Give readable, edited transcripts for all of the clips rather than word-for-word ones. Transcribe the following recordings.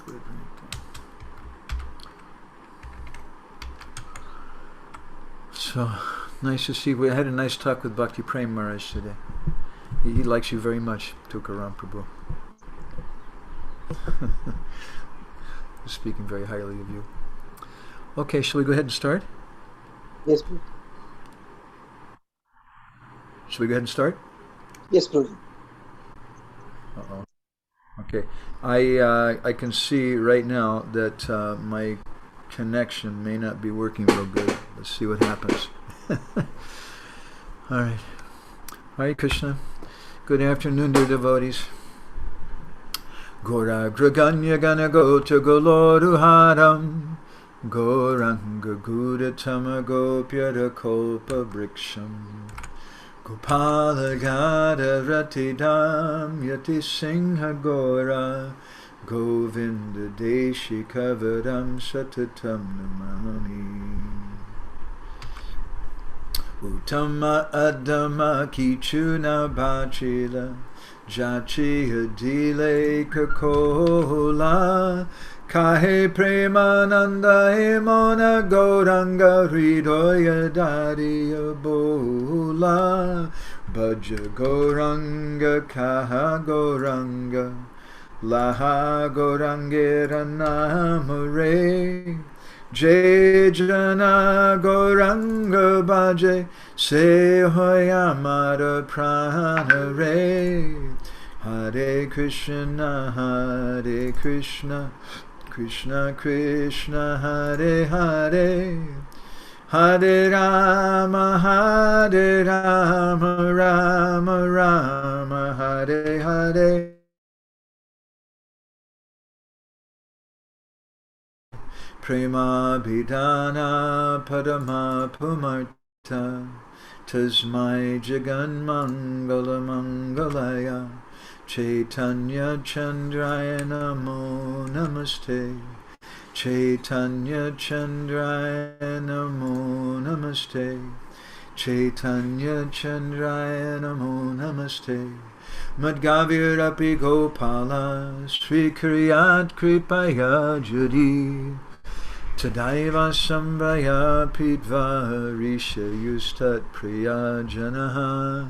good right there. So, nice to see. We had a nice talk with Bhakti Prem Maharaj today. He likes you very much, Tukaram Prabhu. He's speaking very highly of you. Okay, shall we go ahead and start? Yes, Prabhu. Shall we go ahead and start? Yes, Prabhu. Uh-oh. Okay. I can see right now that my connection may not be working real good. Let's see what happens. All right. Hare Krishna. Good afternoon, dear devotees. Gora Graganya Gana Gota Goloruharam Goranga Gudatama Gopyara Kolpa Briksham Gopala Gada Ratidam Yati Singha Gora Govinda Deshi Kavaram Satatam Namami Uttama Adama Kichuna Bachila Jachi Adile Kakola Kahe Premananda Emona Goranga Hridoya Dadiya Bola Bhaja Goranga Kaha Goranga Laha Gorangera Namare Jai Jana Goranga Bhaje Se Hoyamara Pranare Hare Krishna Krishna Krishna Hare Hare Hare Rama Rama Rama Hare Hare Prema Bhidana Padama Pumarta Tasmai Jagan Mangala Mangalaya Chaitanya Chandraya Namo Namaste Chaitanya Chandraya Namo Namaste Chaitanya Chandraya Namo Namaste Madgavirapi Gopala Sri Kriyat Kripaya Judi Tadaiva Samvaya Pidva Risha Yustat Priya Janaha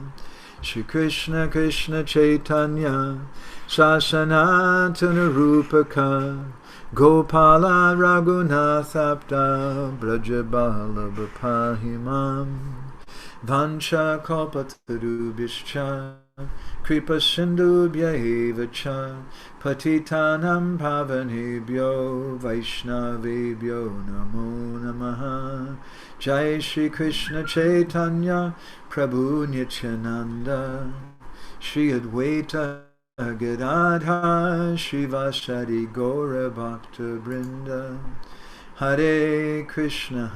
Shri Krishna Krishna Chaitanya Sasanatana Rupaka Gopala Raghunathapta Brajabala Bapahimam Vancha Kalpatarubhischa Kripa Sindhubhya Evacha Patitanam Pavanebhyo Vaishnavebhyo Namo Namaha Jai Shri Krishna Chaitanya Prabhu Nityananda Shri Advaita Gadadha Shivasari Gaura Bhakta Brinda Hare Krishna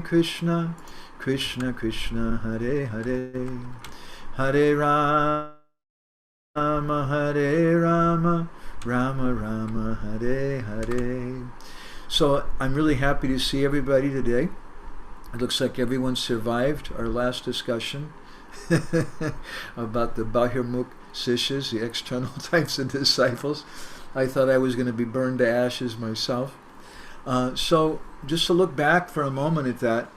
Krishna Krishna Hare Hare Hare Rama Hare Rama Rama Rama Hare Hare. So I'm really happy to see everybody today. It looks like everyone survived our last discussion about the Bahirmukh Sishas, the external types of disciples. I thought I was going to be burned to ashes myself. So just to look back for a moment at that,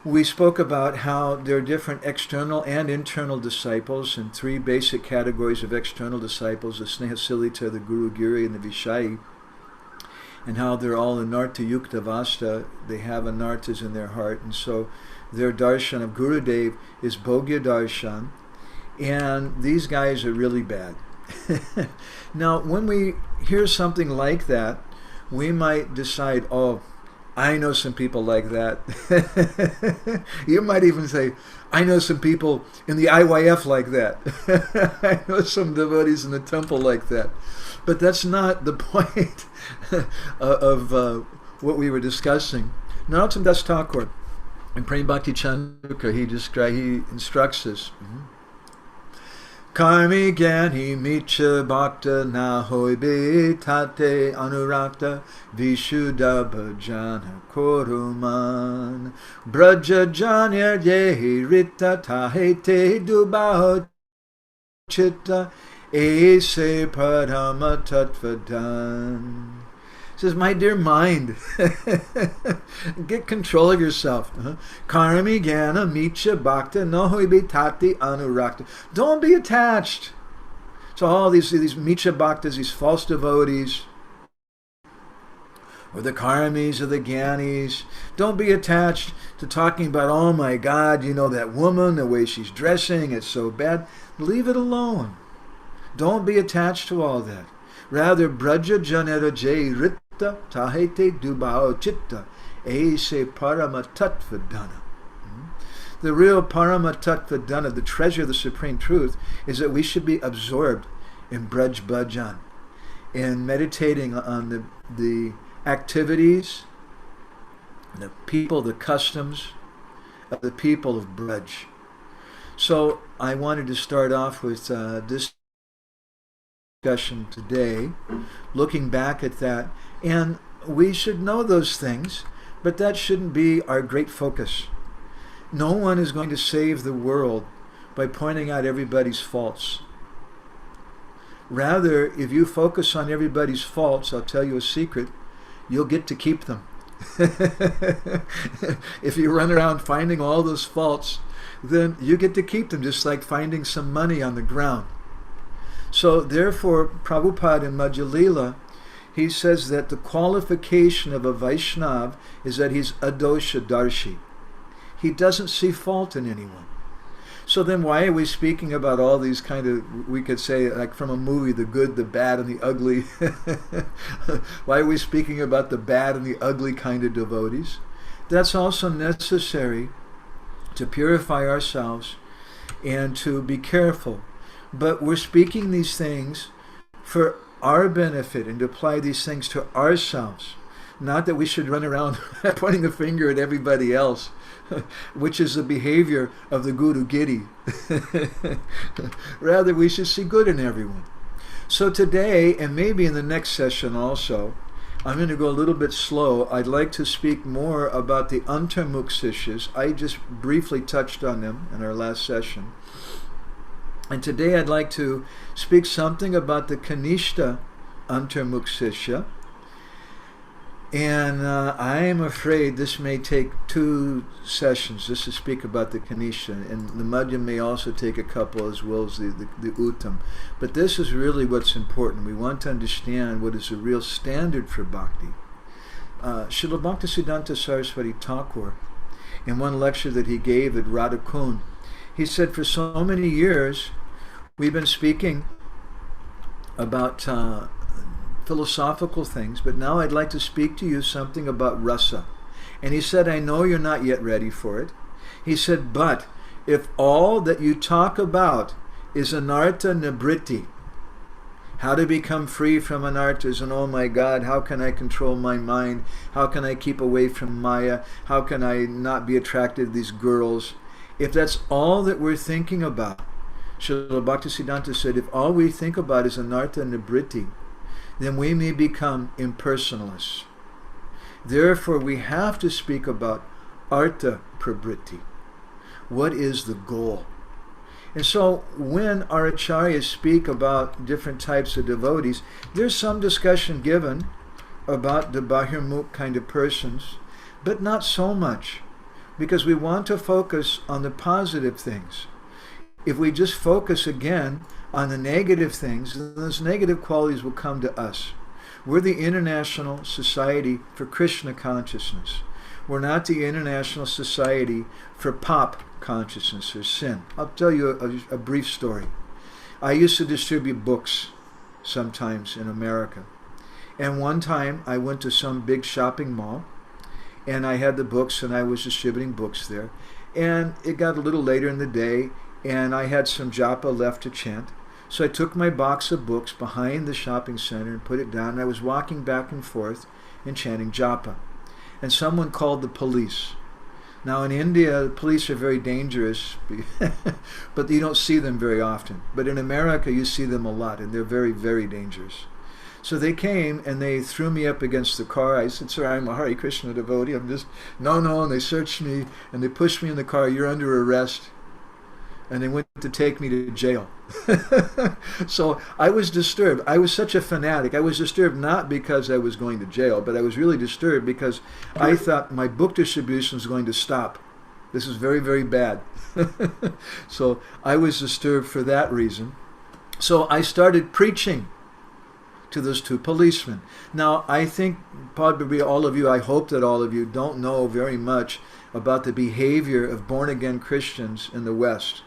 we spoke about how there are different external and internal disciples and three basic categories of external disciples, the Snehasilita, the Guru Giri, and the Vishayi, and how they're all Anartha Yukta Vasta. They have Anarthas in their heart, and so their darshan of Gurudev is Bhogya darshan, and these guys are really bad. Now, when we hear something like that, we might decide, oh, I know some people like that. You might even say, I know some people in the IYF like that. I know some devotees in the temple like that. But that's not the point of what we were discussing. Narottam Das Thakur, in Prem Bhakti Chandrika, he instructs us. Karmi Gyani Micha Bhakta Nahoi Tate Anurakta Vishuddha Bhajana Koruman Braja Janya Yehi Rita Tahete Dubaho Chitta Ese Parama Tattvadan. Says, my dear mind, get control of yourself. Karmi Jnana Micha Bhakta Nohibitati Anurakta. Don't be attached. So all these Micha Bhaktas, these false devotees, or the karmis or the jnanis, don't be attached to talking about, oh my God, you know, that woman, the way she's dressing, it's so bad. Leave it alone. Don't be attached to all that. Rather, braja janera jay ritta tahete dubao chitta aise parama tattvadana. The real parama tattvadana, the treasure of the supreme truth, is that we should be absorbed in braj bhajan, in meditating on the activities, the people, the customs of the people of braj. So I wanted to start off with this discussion today, looking back at that, and we should know those things, but that shouldn't be our great focus. No one is going to save the world by pointing out everybody's faults. Rather, if you focus on everybody's faults, I'll tell you a secret, you'll get to keep them. If you run around finding all those faults, then you get to keep them, just like finding some money on the ground. So therefore, Prabhupada in Madhya Lila, he says that the qualification of a Vaishnav is that he's adosha darshi. He doesn't see fault in anyone. So then why are we speaking about all these kind of, we could say like from a movie, the good, the bad, and the ugly? Why are we speaking about the bad and the ugly kind of devotees? That's also necessary to purify ourselves and to be careful. But we're speaking these things for our benefit and to apply these things to ourselves. Not that we should run around pointing the finger at everybody else, which is the behavior of the Guru Giri. Rather, we should see good in everyone. So today, and maybe in the next session also, I'm going to go a little bit slow. I'd like to speak more about the Antarmukh Sishyas. I just briefly touched on them in our last session. And today I'd like to speak something about the Kanistha Antarmukh Sishya. And I am afraid this may take 2 sessions just to speak about the Kanistha. And the Madhya may also take a couple as well as the Uttam. But this is really what's important. We want to understand what is the real standard for bhakti. Srila Bhaktisiddhanta Saraswati Thakur, in one lecture that he gave at Radhakund, he said, for so many years, we've been speaking about philosophical things, but now I'd like to speak to you something about rasa. And he said, I know you're not yet ready for it. He said, but if all that you talk about is anartha nibritti, how to become free from anarthas, and oh my God, how can I control my mind? How can I keep away from Maya? How can I not be attracted to these girls? If that's all that we're thinking about, Srila Bhaktisiddhanta said, if all we think about is anartha nibritti, then we may become impersonalists. Therefore, we have to speak about artha prabritti. What is the goal? And so when our acharyas speak about different types of devotees, there's some discussion given about the bahirmukh kind of persons, but not so much, because we want to focus on the positive things. If we just focus again on the negative things, then those negative qualities will come to us. We're the International Society for Krishna Consciousness. We're not the International Society for Pop Consciousness or sin. I'll tell you a brief story. I used to distribute books sometimes in America. And one time I went to some big shopping mall, and I had the books, and I was distributing books there. And it got a little later in the day, and I had some japa left to chant. So I took my box of books behind the shopping center and put it down, and I was walking back and forth and chanting japa. And someone called the police. Now in India, the police are very dangerous, but you don't see them very often. But in America, you see them a lot, and they're very, very dangerous. So they came and they threw me up against the car. I said, sir, I'm a Hare Krishna devotee. No. And they searched me and they pushed me in the car. You're under arrest. and they went to take me to jail. So I was disturbed. I was such a fanatic. I was disturbed not because I was going to jail, but I was really disturbed because I thought my book distribution was going to stop. This is very, very bad. So I was disturbed for that reason. So I started preaching to those two policemen. Now, I think probably all of you, I hope that all of you don't know very much about the behavior of born-again Christians in the West.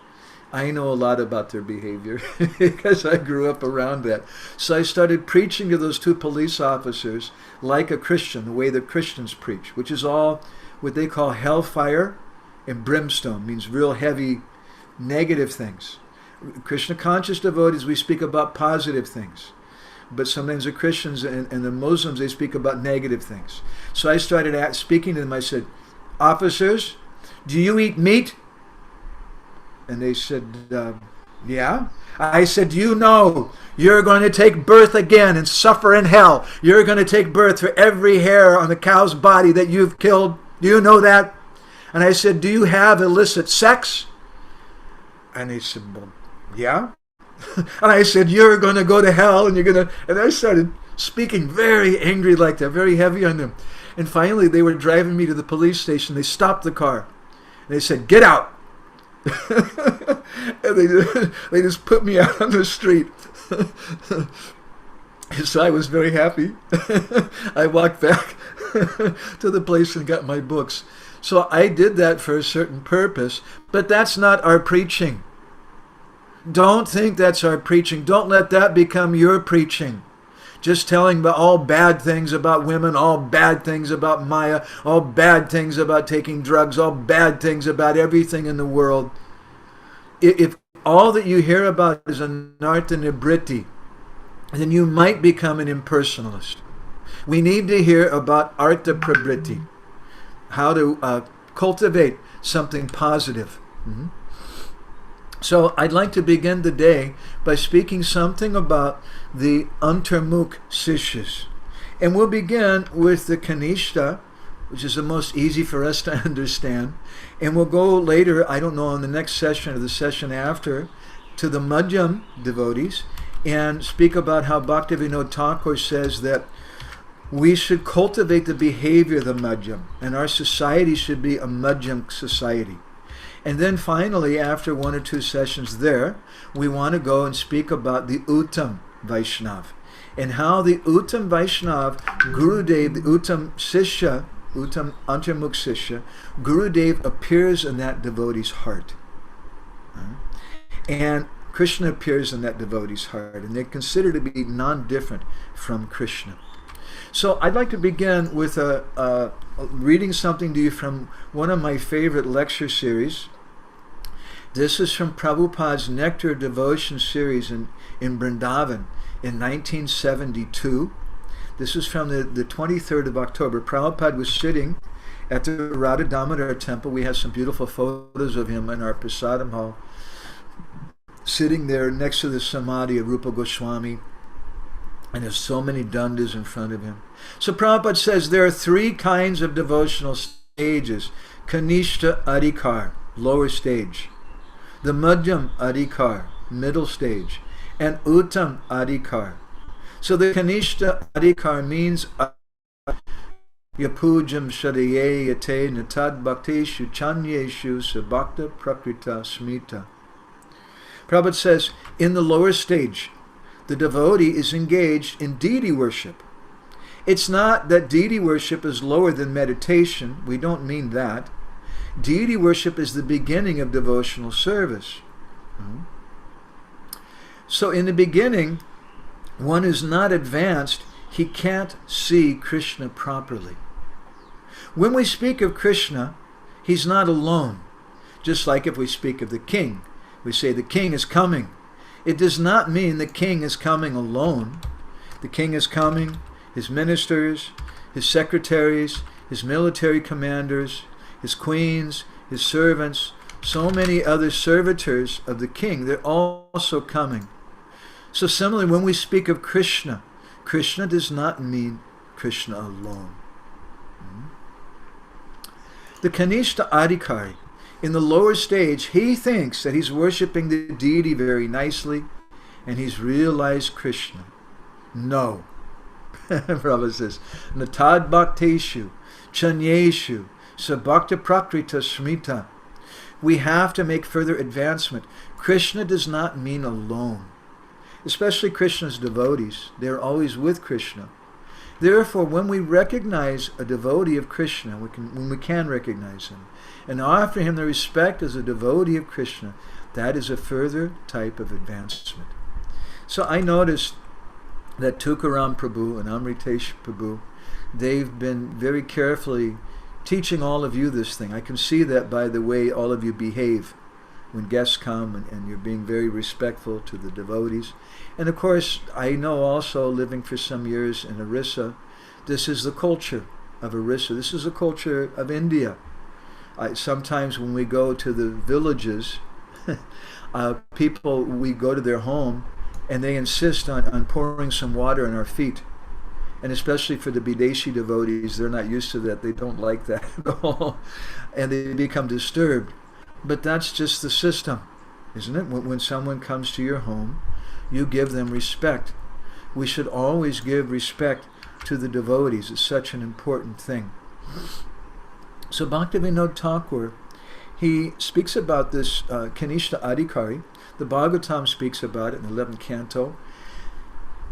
I know a lot about their behavior because I grew up around that. So I started preaching to those two police officers like a Christian, the way that Christians preach, which is all what they call hellfire and brimstone, means real heavy negative things. Krishna conscious devotees, we speak about positive things. But sometimes the Christians and the Muslims, they speak about negative things. So I started speaking to them. I said, officers, do you eat meat? And they said, yeah. I said, you know you're going to take birth again and suffer in hell. You're going to take birth for every hair on the cow's body that you've killed. Do you know that? And I said, do you have illicit sex? And they said, well, yeah. And I said, you're going to go to hell, and you're going to... And I started speaking very angry like that, very heavy on them. And finally, they were driving me to the police station. They stopped the car. And they said, get out. And they just put me out on the street. So I was very happy. I walked back to the place and got my books. So I did that for a certain purpose, but that's not our preaching. Don't think that's our preaching. Don't let that become your preaching. Just telling all bad things about women, all bad things about Maya, all bad things about taking drugs, all bad things about everything in the world. If all that you hear about is anartha nibriti, then you might become an impersonalist. We need to hear about artha prabriti, how to cultivate something positive. Mm-hmm. So I'd like to begin the day by speaking something about the Antarmukh Sishyas. And we'll begin with the Kanistha, which is the most easy for us to understand. And we'll go later, I don't know, in the next session or the session after, to the Madhyam devotees and speak about how Bhaktivinoda Thakur says that we should cultivate the behavior of the Madhyam, and our society should be a Madhyam society. And then finally, after one or two sessions there, we want to go and speak about the Uttam Vaishnav and how the Uttam Vaishnav, Gurudev, the Uttam Sishya, Uttam Antarmukh Sishya, Gurudev appears in that devotee's heart. And Krishna appears in that devotee's heart, and they're considered to be non-different from Krishna. So I'd like to begin with reading something to you from one of my favorite lecture series. This is from Prabhupada's Nectar Devotion series in Vrindavan in 1972. This is from the 23rd of October. Prabhupada was sitting at the Radha Damodar temple. We have some beautiful photos of him in our Prasadam hall, sitting there next to the Samadhi of Rupa Goswami. And there's so many dandas in front of him. So Prabhupada says there are three kinds of devotional stages. Kanistha Adhikar, lower stage. The Madhyam Adhikar, middle stage. And Uttam Adhikar. So the Kanistha Adhikar means Yapujam Shadaye Yate Natad Bhakteshu Chanyeshu Sabhakta Prakrita Smita. Prabhupada says, in the lower stage, the devotee is engaged in deity worship. It's not that deity worship is lower than meditation. We don't mean that. Deity worship is the beginning of devotional service. So in the beginning, one who's not advanced, he can't see Krishna properly. When we speak of Krishna, he's not alone. Just like if we speak of the king, we say the king is coming. It does not mean the king is coming alone. The king is coming, his ministers, his secretaries, his military commanders, his queens, his servants, so many other servitors of the king, they're also coming. So similarly, when we speak of Krishna, Krishna does not mean Krishna alone. The Kanistha Adhikari In the lower stage, he thinks that he's worshiping the deity very nicely, and he's realized Krishna. No. Prabhu says, Natad Bhakteshu, Chanyeshu, Sabhakta Prakrita Smita. We have to make further advancement. Krishna does not mean alone. Especially Krishna's devotees. They're always with Krishna. Therefore, when we recognize a devotee of Krishna, when we can recognize him, and offer him the respect as a devotee of Krishna, that is a further type of advancement. So I noticed that Tukaram Prabhu and Amritesh Prabhu, they've been very carefully teaching all of you this thing. I can see that by the way all of you behave when guests come, and you're being very respectful to the devotees. And of course, I know also, living for some years in Orissa, this is the culture of Orissa. This is the culture of India. Sometimes when we go to the villages, people, we go to their home, and they insist on pouring some water on our feet. And especially for the Bideshi devotees, they're not used to that. They don't like that at all. And they become disturbed. But that's just the system, isn't it? When someone comes to your home, you give them respect. We should always give respect to the devotees. It's such an important thing. So Bhaktivinoda Thakur, he speaks about this Kanistha Adhikari. The Bhagavatam speaks about it in the 11th canto.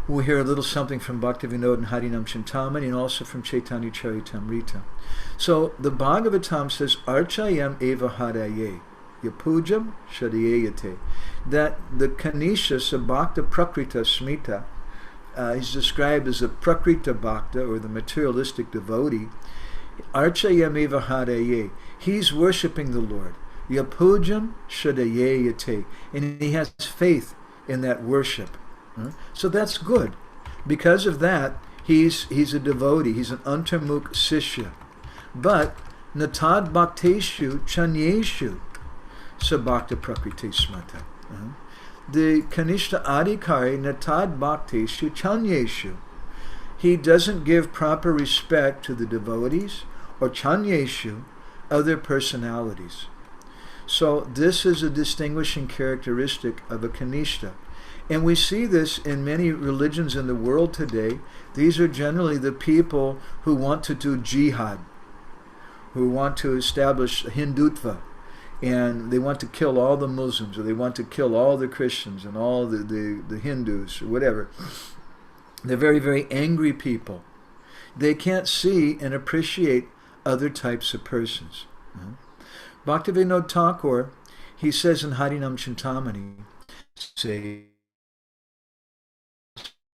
We'll hear a little something from Bhaktivinoda and Harinam Chintamani, and also from Chaitanya Charitamrita. So the Bhagavatam says, Archayam eva haraye, yapujam shadiyayate. That the Kanistha Sabhakta Prakrita Smita, he's described as a Prakrita Bhakta, or the materialistic devotee. Archayam eva haraye. He's worshipping the Lord. Yapujam shadiyayate. And he has faith in that worship. So that's good. Because of that, he's a devotee. He's an antarmukh sishya. But natad bhakteshu chanyeshu sabhakta prakriti smata. The Kanistha Adhikari natad bhakteshu chanyeshu. He doesn't give proper respect to the devotees or chanyeshu, other personalities. So this is a distinguishing characteristic of a Kanistha. And we see this in many religions in the world today. These are generally the people who want to do jihad, who want to establish Hindutva, and they want to kill all the Muslims, or they want to kill all the Christians and all the Hindus, or whatever. They're very, very angry people. They can't see and appreciate other types of persons. Bhaktivinoda Thakur, he says in Harinam Chintamani, say,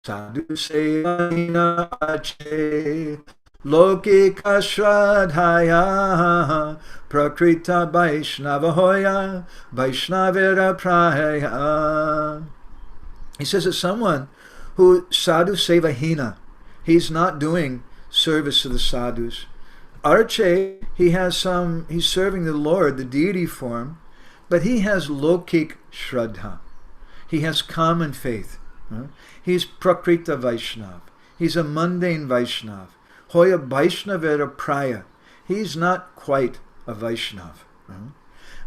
Sadhu sevahina ache lokika shradhaya prakrita vaishnava hoya vaishnavera praya. He says that someone who sadhu sevahina, he's not doing service to the sadhus. Arche, he's serving the Lord, the deity form, but he has lokik shraddha. He has common faith. He's Prakrita Vaishnav. He's a mundane Vaishnav. Hoya Vaishnavera Praya. He's not quite a Vaishnav.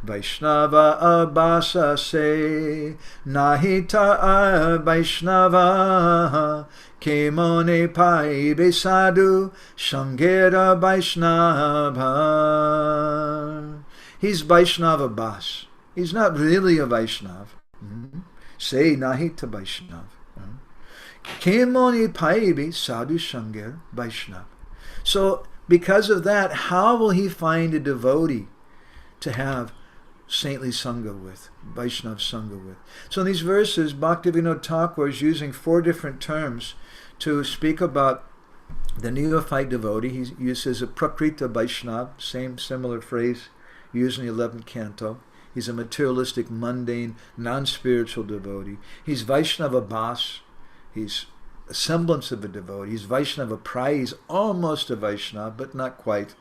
Vaishnava abhasa se nahita Vaishnava kemone pai besadu shangera Vaishnava. He's Vaishnava Bas. He's not really a Vaishnav. Say nahita Vaishnav. Kemoni paibi sadhu shanger Vaishnav. So because of that, how will he find a devotee to have saintly sangha with, Vaishnav sangha with? So in these verses, Bhaktivinoda Thakur is using 4 different terms to speak about the neophyte devotee. He uses a Prakrita Vaishnav, similar phrase used in the 11th canto. He's a materialistic, mundane, non-spiritual devotee. He's Vaishnava Bas. He's a semblance of a devotee. He's Vaishnava Praya. He's almost a Vaishnava, but not quite.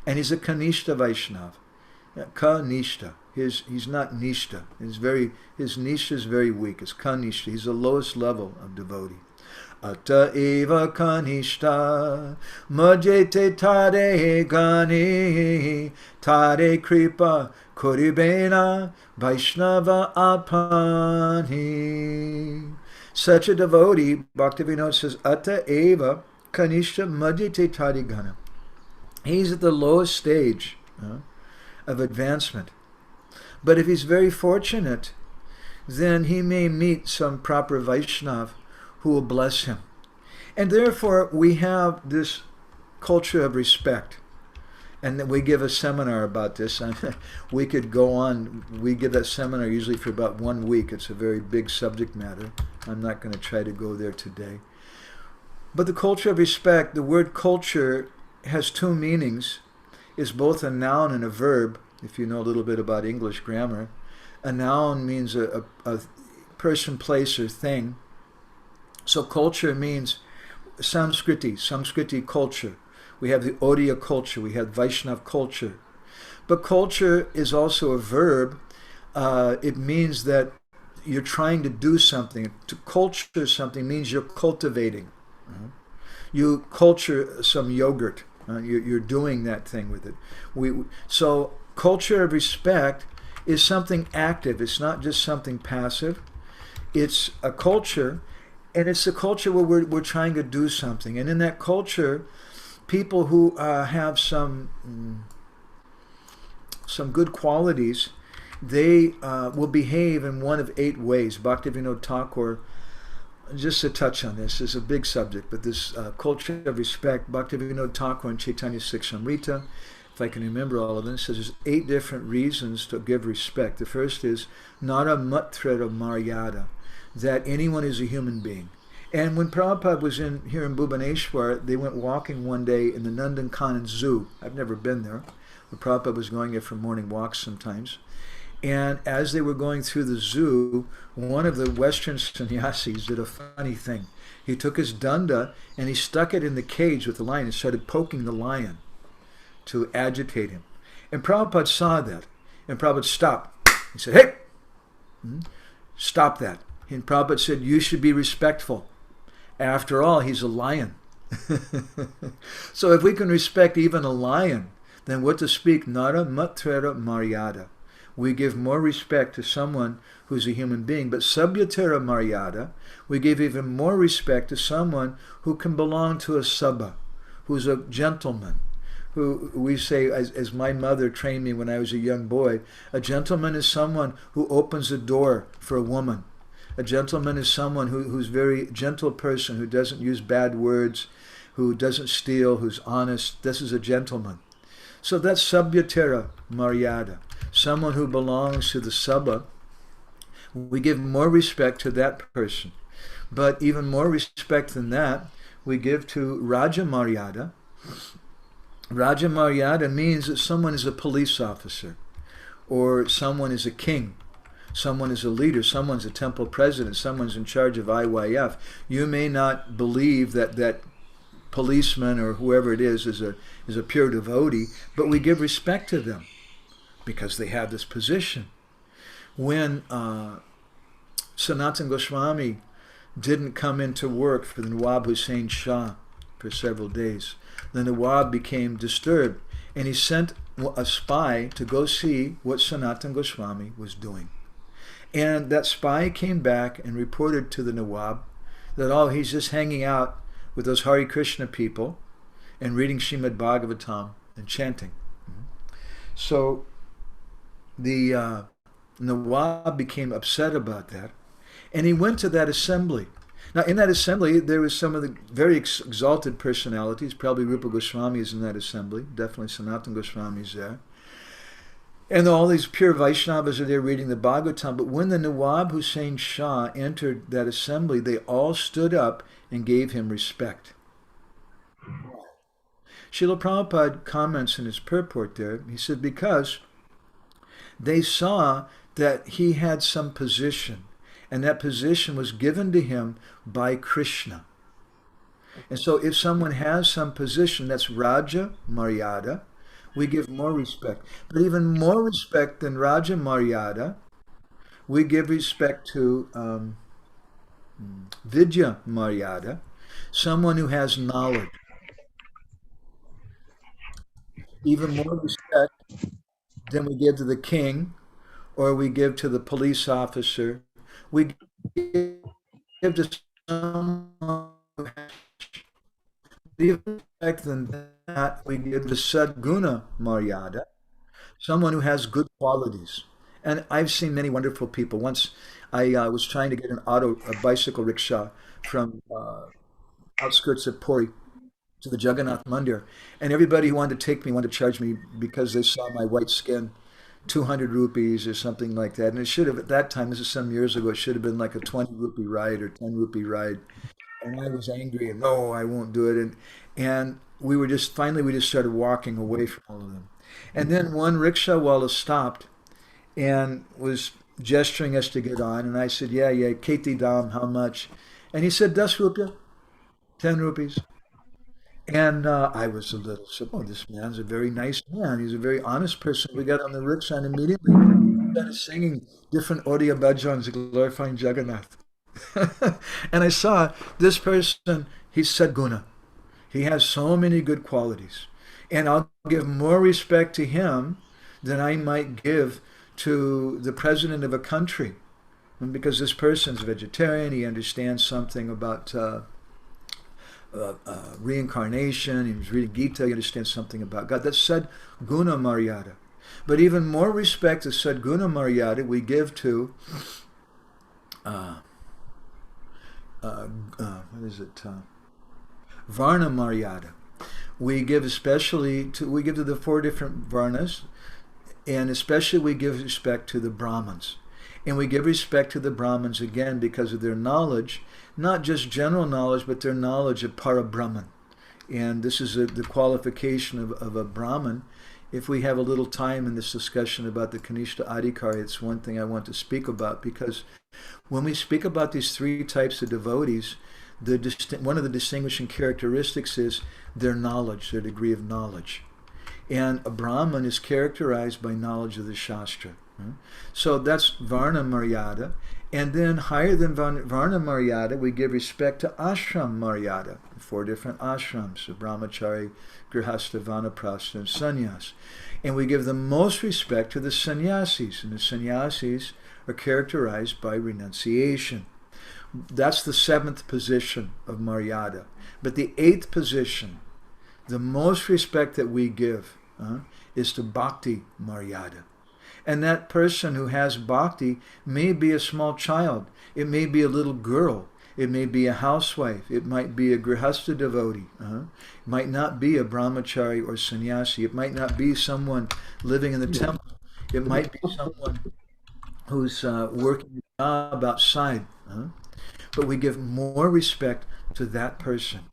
And he's a Kanistha Vaishnava. Kanistha. He's not Nishtha. His Nishtha is very weak. It's Kanistha. He's the lowest level of devotee. Atta eva kanishta majete tare gani tare kripa koribena Vaishnava apani. Such a devotee, Bhaktivinoda says, Atta eva kanishta majete tare gana. He's at the lowest stage of advancement. But if he's very fortunate, then he may meet some proper Vaishnav who will bless him. And therefore, we have this culture of respect. And then we give a seminar about this. We could go on. We give that seminar usually for about 1 week. It's a very big subject matter. I'm not going to try to go there today. But the culture of respect, the word culture has two meanings. It's both a noun and a verb, if you know a little bit about English grammar. A noun means a person, place, or thing. So culture means Sanskriti culture. We have the Odia culture, we have Vaishnav culture. But culture is also a verb. It means that you're trying to do something. To culture something means you're cultivating. You culture some yogurt. You're doing that thing with it. So culture of respect is something active. It's not just something passive. It's a culture, and it's a culture where we're trying to do something. And in that culture, people who have some good qualities, they will behave in one of 8 ways. Bhaktivinoda Thakur, just to touch on this is a big subject, but this culture of respect, Bhaktivinoda Thakur and Chaitanya Siksamrita, if I can remember all of them, says there's 8 different reasons to give respect. The first is nara matrara maryada, that anyone is a human being. And when Prabhupada was here in Bhubaneswar, they went walking one day in the Nandankanan Zoo. I've never been there, but Prabhupada was going there for morning walks sometimes. And as they were going through the zoo, one of the Western sannyasis did a funny thing. He took his danda and he stuck it in the cage with the lion and started poking the lion to agitate him. And Prabhupada saw that. And Prabhupada stopped. He said, hey, stop that. And Prabhupada said, you should be respectful. After all, he's a lion. So if we can respect even a lion, then what to speak? Nara matrara maryada. We give more respect to someone who's a human being. But sabhyatara maryada, we give even more respect to someone who can belong to a sabha, who's a gentleman, who we say, as my mother trained me when I was a young boy, a gentleman is someone who opens a door for a woman. A gentleman is someone who's very gentle person, who doesn't use bad words, who doesn't steal, who's honest. This is a gentleman. So that's sabhyatara maryada. Someone who belongs to the sabha. We give more respect to that person. But even more respect than that, we give to Raja Maryada. Raja Maryada means that someone is a police officer, or someone is a king. Someone is a leader, someone's a temple president, someone's in charge of IYF. You may not believe that policeman or whoever it is a pure devotee, but we give respect to them because they have this position. When Sanatana Goswami didn't come into work for the Nawab Hussain Shah for several days, the Nawab became disturbed and he sent a spy to go see what Sanatana Goswami was doing. And that spy came back and reported to the Nawab that, he's just hanging out with those Hare Krishna people and reading Srimad Bhagavatam and chanting. So the Nawab became upset about that, and he went to that assembly. Now, in that assembly, there was some of the very exalted personalities. Probably Rupa Goswami is in that assembly. Definitely Sanatana Goswami is there. And all these pure Vaishnavas are there reading the Bhagavatam. But when the Nawab Hussain Shah entered that assembly, they all stood up and gave him respect. Srila Prabhupada comments in his purport there. He said, because they saw that he had some position, and that position was given to him by Krishna. And so if someone has some position, that's Raja Maryada, we give more respect. But even more respect than Raja Maryada, we give respect to Vidya Maryada, someone who has knowledge. Even more respect than we give to the king or we give to the police officer. We give to someone who has even respect than that we give to Sadguna Maryada, someone who has good qualities. And I've seen many wonderful people. Once I was trying to get a bicycle rickshaw from outskirts of Puri to the Jagannath Mandir, and everybody who wanted to take me wanted to charge me because they saw my white skin, 200 rupees or something like that. And it should have, at that time, this is some years ago, it should have been like a 20 rupee ride or 10 rupee ride. And I was angry and no, I won't do it. And we were just, finally, we just started walking away from all of them. And then one rickshawala stopped and was gesturing us to get on. And I said, yeah, Keti Dam, how much? And he said, 10 rupiah, 10 rupees. And I was a little, said, oh, this man's a very nice man. He's a very honest person. We got on the rickshaw and immediately started singing different Audio bhajans glorifying Jagannath. And I saw this person, he's Sadguna. He has so many good qualities. And I'll give more respect to him than I might give to the president of a country. Because this person's a vegetarian, he understands something about reincarnation, he was reading Gita, he understands something about God. That's Sadguna Maryada. But even more respect to Sadguna Maryada we give to Varna Maryada. We give to the four different Varnas, and especially we give respect to the Brahmins. And we give respect to the Brahmins again because of their knowledge, not just general knowledge, but their knowledge of Parabrahman. And this is the qualification of a Brahmin. If we have a little time in this discussion about the Kanistha Adhikari, it's one thing I want to speak about, because when we speak about these three types of devotees, one of the distinguishing characteristics is their knowledge, their degree of knowledge. And a Brahmin is characterized by knowledge of the Shastra. So that's Varna Maryada. And then higher than Varna Maryada, we give respect to Ashram Maryada, four different ashrams, so Brahmachari, Grihastha, Vanaprastha, and Sannyas. And we give the most respect to the sannyasis, and the sannyasis are characterized by renunciation. That's the seventh position of Maryada. But the eighth position, the most respect that we give, is to Bhakti Maryada. And that person who has bhakti may be a small child. It may be a little girl. It may be a housewife. It might be a grihastha devotee. It might not be a brahmachari or sannyasi. It might not be someone living in the temple. It might be someone who's working a job outside. But we give more respect to that person.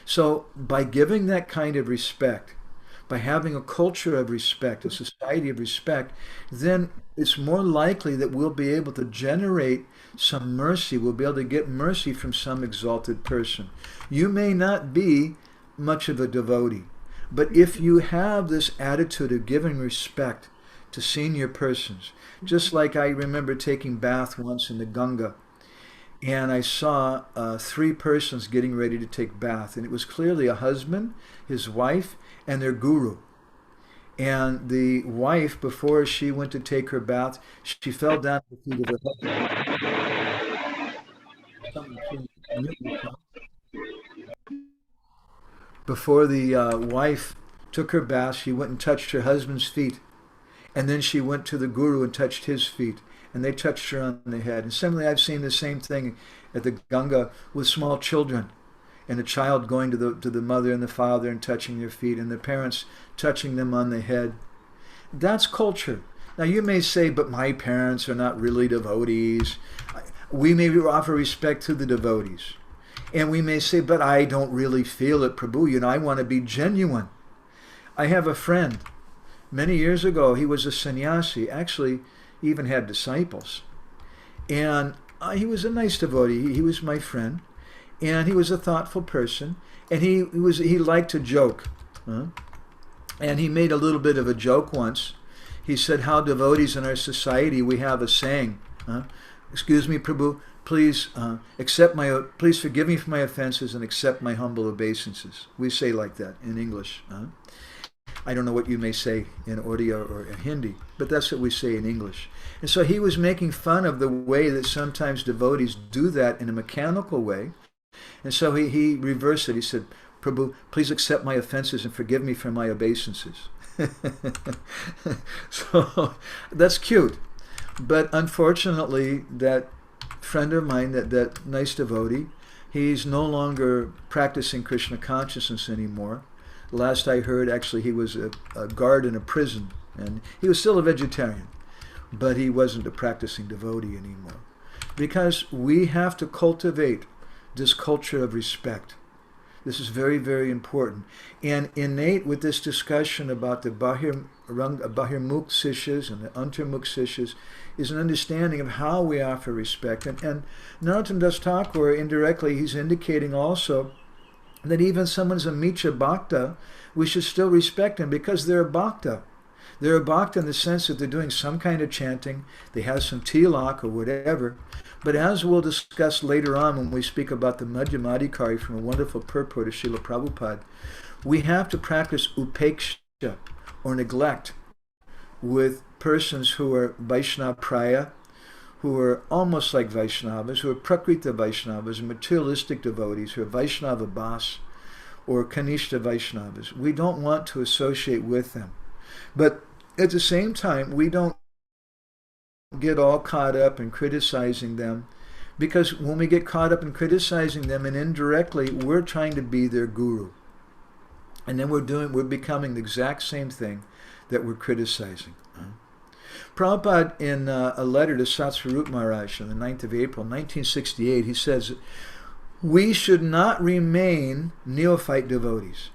So by giving that kind of respect, by having a culture of respect, a society of respect, then it's more likely that we'll be able to generate some mercy. We'll be able to get mercy from some exalted person. You may not be much of a devotee, but if you have this attitude of giving respect to senior persons, just like I remember taking bath once in the Ganga, and I saw three persons getting ready to take bath, and it was clearly a husband, his wife, and their guru. And the wife, before she went to take her bath, she fell down at the feet of her husband. Before the wife took her bath, she went and touched her husband's feet. And then she went to the guru and touched his feet. And they touched her on the head. And similarly, I've seen the same thing at the Ganga with small children. And a child going to the mother and the father and touching their feet, and the parents touching them on the head. That's culture. Now you may say, but my parents are not really devotees. We may offer respect to the devotees. And we may say, but I don't really feel it, Prabhu. I want to be genuine. I have a friend. Many years ago, he was a sannyasi. Actually, he even had disciples. And he was a nice devotee. He was my friend. And he was a thoughtful person, and he liked to joke. And he made a little bit of a joke once. He said, how devotees in our society, we have a saying, excuse me, Prabhu, please please forgive me for my offenses and accept my humble obeisances. We say like that in English. I don't know what you may say in Odia or in Hindi, but that's what we say in English. And so he was making fun of the way that sometimes devotees do that in a mechanical way. And so he reversed it. He said, Prabhu, please accept my offenses and forgive me for my obeisances. So that's cute. But unfortunately, that friend of mine, that nice devotee, he's no longer practicing Krishna consciousness anymore. Last I heard, actually, he was a guard in a prison, and he was still a vegetarian, but he wasn't a practicing devotee anymore. Because we have to cultivate this culture of respect. This is very, very important. And innate with this discussion about the Bahirmukh Sishyas and the Antarmukh Sishyas is an understanding of how we offer respect. And Narottam Das Thakur, indirectly, he's indicating also that even someone's a Mitra Bhakta, we should still respect him because they're a Bhakta. They're a Bhakta in the sense that they're doing some kind of chanting, they have some tilak or whatever. But as we'll discuss later on when we speak about the Madhyamadikari from a wonderful purport of Srila Prabhupada, we have to practice upeksha, or neglect, with persons who are Vaishnava Praya, who are almost like Vaishnavas, who are Prakrita Vaishnavas, materialistic devotees, who are Vaishnava Bas, or Kanistha Vaishnavas. We don't want to associate with them. But at the same time, we don't get all caught up in criticizing them, because when we get caught up in criticizing them, and indirectly we're trying to be their guru, and then we're becoming the exact same thing that we're criticizing. Prabhupada, in a letter to Satsvarup Maharaj on the 9th of April 1968, he says, we should not remain neophyte devotees.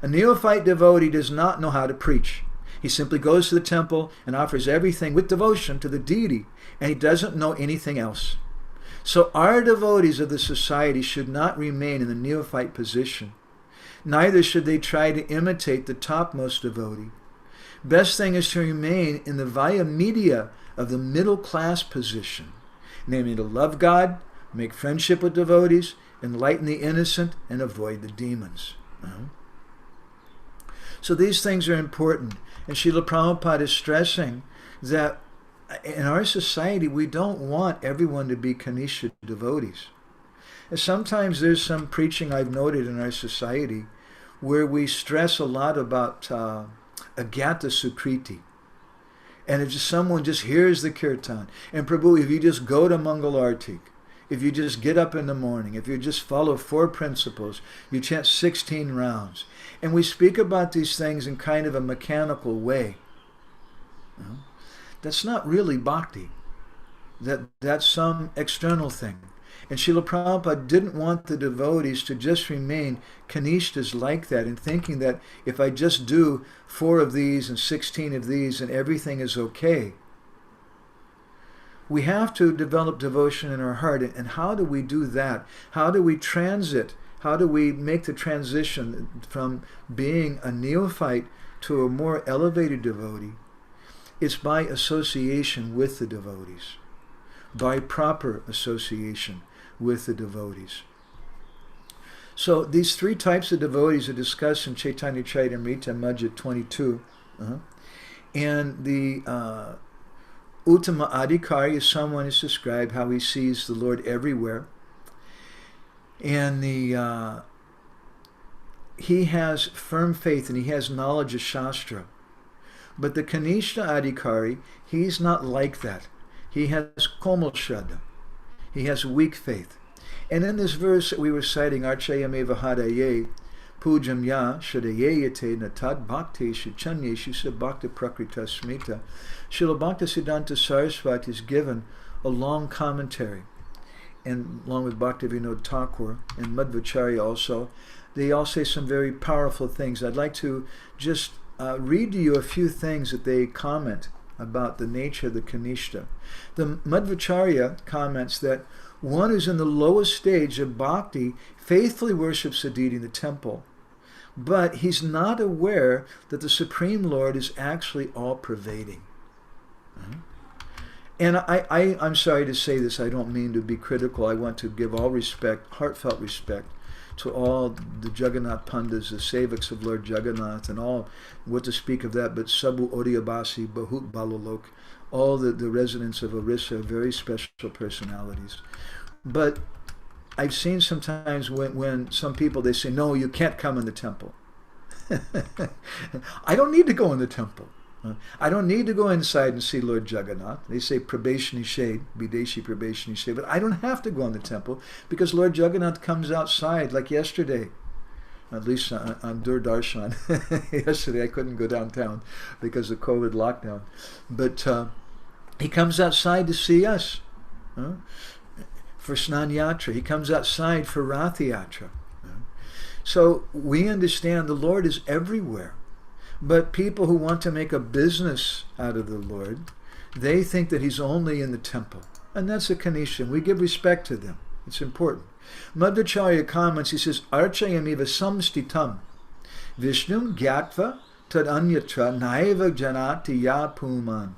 A neophyte devotee does not know how to preach. He simply goes to the temple and offers everything with devotion to the deity, and he doesn't know anything else. So our devotees of the society should not remain in the neophyte position. Neither should they try to imitate the topmost devotee. Best thing is to remain in the via media of the middle class position, namely to love God, make friendship with devotees, enlighten the innocent, and avoid the demons. So these things are important. And Srila Prabhupada is stressing that in our society, we don't want everyone to be Kanishta devotees. And sometimes there's some preaching I've noted in our society where we stress a lot about Agyata Sukriti. And if someone just hears the kirtan, and Prabhu, if you just go to Mangalartik, if you just get up in the morning, if you just follow 4 principles, you chant 16 rounds. And we speak about these things in kind of a mechanical way. That's not really bhakti. That's some external thing. And Srila Prabhupada didn't want the devotees to just remain kanishtas like that, and thinking that if I just do 4 of these and 16 of these and everything is okay. We have to develop devotion in our heart. And how do we do that? How do we transit? How do we make the transition from being a neophyte to a more elevated devotee? It's by association with the devotees, by proper association with the devotees. So these 3 types of devotees are discussed in Chaitanya Charitamrita, Madhya 22. And the Uttama Adhikari is someone who's described how he sees the Lord everywhere. And he has firm faith and he has knowledge of Shastra. But the Kanishta Adhikari, he's not like that. He has Komal Shraddha. He has weak faith. And in this verse that we were citing, Archayameva Hadaye, Pujam Ya, Shadayayate, Natad Bhakti, Shichanyeshu, Sabhakta Prakrita Smita, Srila Bhakta Siddhanta Saraswati is given a long commentary. And along with Bhaktivinoda Thakur and Madhvacharya also, they all say some very powerful things. I'd like to just read to you a few things that they comment about the nature of the Kanishta. The Madhvacharya comments that one who's in the lowest stage of bhakti faithfully worships the deity in the temple, but he's not aware that the Supreme Lord is actually all-pervading. And I'm sorry to say this, I don't mean to be critical. I want to give all respect, heartfelt respect, to all the Jagannath Pandas, the Sevaks of Lord Jagannath, and all, what to speak of that, but Sabu Odiyabasi, Bahut Balalok, all the residents of Orissa, very special personalities. But I've seen sometimes when some people, they say, no, you can't come in the temple. I don't need to go in the temple. I don't need to go inside and see Lord Jagannath. They say Prabeshni Shade, Bideshi Prabeshni Shade, but I don't have to go in the temple because Lord Jagannath comes outside like yesterday. At least on Durdarshan. Yesterday I couldn't go downtown because of COVID lockdown. But he comes outside to see us for Snan Yatra. He comes outside for Rath Yatra. So we understand the Lord is everywhere. But people who want to make a business out of the Lord, they think that he's only in the temple. And that's a Kanistha. We give respect to them. It's important. Madhacharya comments, he says, Archayamiva samstitam Vishnum gyatva tad anyatra naiva janati ya puman.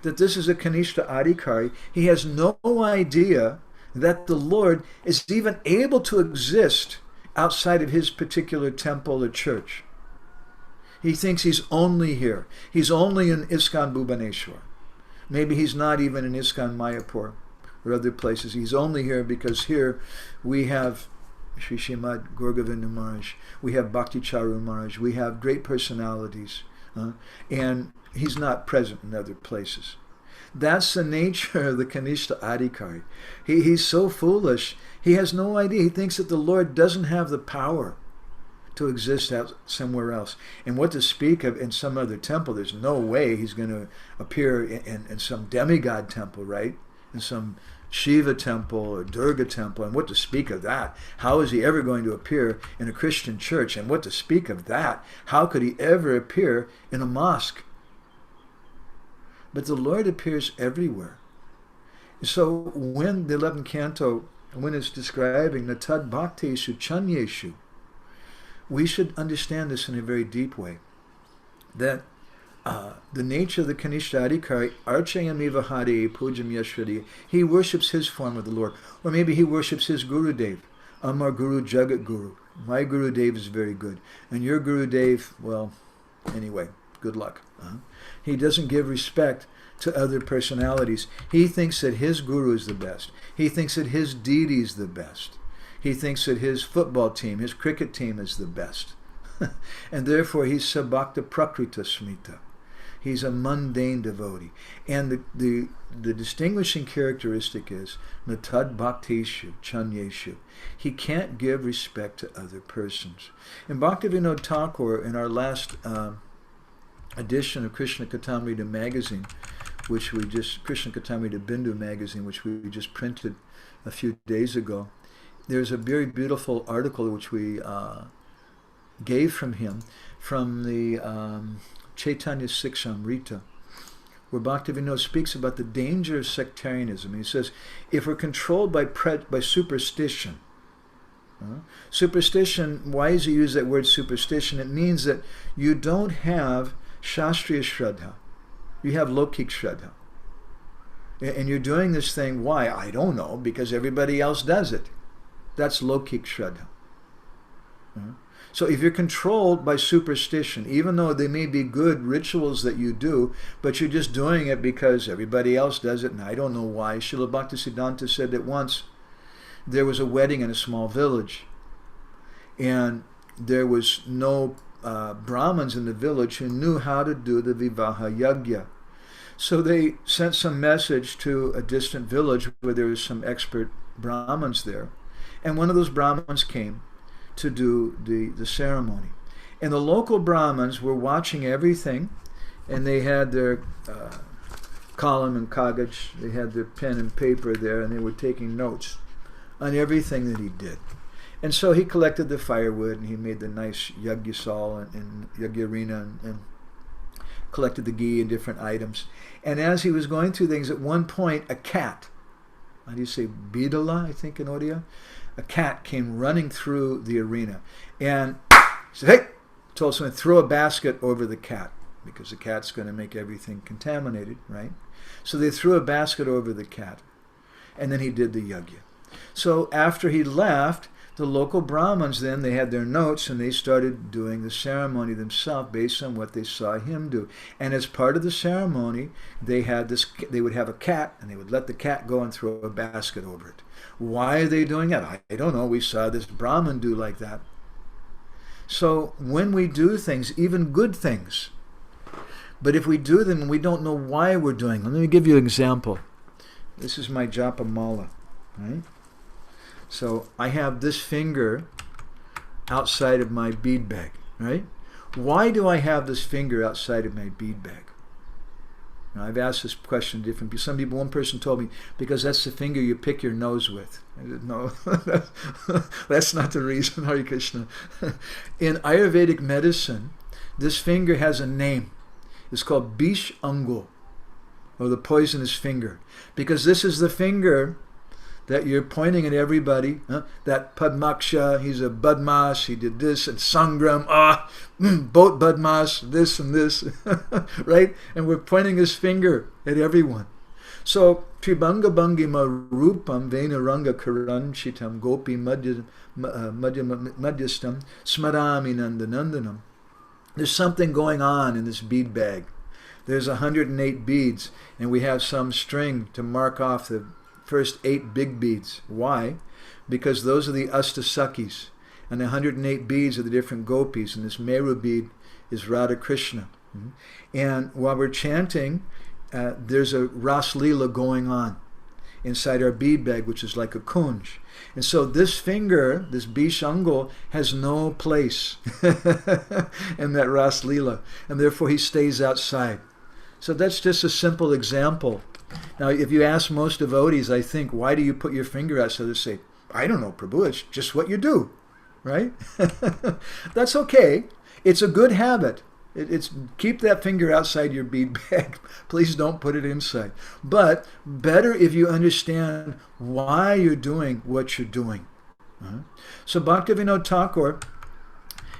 That this is a Kanistha Adhikari. He has no idea that the Lord is even able to exist outside of his particular temple or church. He thinks he's only here. He's only in ISKCON Bhubaneswar. Maybe he's not even in ISKCON Mayapur or other places. He's only here because here we have Sri Srimad Gauragovinda Maharaj, we have Bhakti Charu Maharaj, we have great personalities, and he's not present in other places. That's the nature of the Kanistha Adhikari. He's so foolish. He has no idea. He thinks that the Lord doesn't have the power to exist out somewhere else. And what to speak of in some other temple, there's no way he's going to appear in some demigod temple, right? In some Shiva temple or Durga temple, and what to speak of that? How is he ever going to appear in a Christian church? And what to speak of that? How could he ever appear in a mosque? But the Lord appears everywhere. So when the 11th canto, when it's describing Natad Bhakteshu Chanyeshu, we should understand this in a very deep way, that the nature of the Kanistha Adhikari, Archayamiva Hare Pujam Yashvadi, he worships his form of the Lord. Or maybe he worships his Gurudev, Amar Guru Jagat Guru. My Gurudev is very good. And your Gurudev, well, anyway, good luck. He doesn't give respect to other personalities. He thinks that his Guru is the best. He thinks that his deity is the best. He thinks that his football team, his cricket team is the best. And therefore he's Sabhakta Prakrita Smita. He's a mundane devotee. And the distinguishing characteristic is Natad Bhakteshu Chanyeshu. He can't give respect to other persons. In Bhaktivinoda Thakur, in our last edition of Krishna Katamrita magazine, which we just, Krishna Katamrita Bindu magazine, which we just printed a few days ago, there's a very beautiful article which we gave from him, from the Chaitanya Sikshamrita, where Bhaktivinoda speaks about the danger of sectarianism. He says, if we're controlled by superstition, superstition, why does he use that word superstition? It means that you don't have Shastriya Shraddha, you have Lokik Shraddha. And you're doing this thing, why? I don't know, because everybody else does it. That's Lokik Shraddha. So if you're controlled by superstition, even though they may be good rituals that you do, but you're just doing it because everybody else does it, and I don't know why. Srila Bhaktisiddhanta said that once there was a wedding in a small village, and there was no Brahmins in the village who knew how to do the Vivaha Yagya. So they sent some message to a distant village where there was some expert Brahmins there. And one of those Brahmins came to do the ceremony. And the local Brahmins were watching everything, and they had their column and kagaj, they had their pen and paper there, and they were taking notes on everything that he did. And so he collected the firewood, and he made the nice yagyasal and yagyarina, and collected the ghee and different items. And as he was going through things, at one point, a cat, how do you say, bidala, I think in Odia? A cat came running through the arena. And he said, hey, told someone, throw a basket over the cat, because the cat's going to make everything contaminated, right? So they threw a basket over the cat, and then he did the yajna. So after he left, the local Brahmins then, they had their notes and they started doing the ceremony themselves based on what they saw him do. And as part of the ceremony, they would have a cat and they would let the cat go and throw a basket over it. Why are they doing that? I don't know. We saw this Brahmin do like that. So when we do things, even good things, but if we do them and we don't know why we're doing them, let me give you an example. This is my japa mala, right? So I have this finger outside of my bead bag, right? Why do I have this finger outside of my bead bag? Now, I've asked this question to different people. Some people, one person told me, because that's the finger you pick your nose with. I said, no, that's not the reason, Hare Krishna. In Ayurvedic medicine, this finger has a name. It's called Bish Angul, or the poisonous finger. Because this is the finger that you're pointing at everybody. That Padmaksha, he's a Badmash, he did this, and Sangram, both Badmash, this and this, right? And we're pointing his finger at everyone. So, Tribanga Bangima Rupam Venaranga Karanchitam Gopi Madhyastam Smarami Nandanandanam. There's something going on in this bead bag. There's 108 beads, and we have some string to mark off the first 8 big beads. Why? Because those are the Astasakis, and the 108 beads are the different gopis, and this Meru bead is Radha Krishna. And while we're chanting, there's a Ras Leela going on inside our bead bag, which is like a kunj. And so this finger, this Bishangul, has no place in that Ras Leela, and therefore he stays outside. So that's just a simple example. Now, if you ask most devotees, I think, why do you put your finger out? So they say, I don't know, Prabhu, it's just what you do, right? That's okay. It's a good habit. It's keep that finger outside your bead bag. Please don't put it inside. But better if you understand why you're doing what you're doing. So Bhaktivinoda Thakur,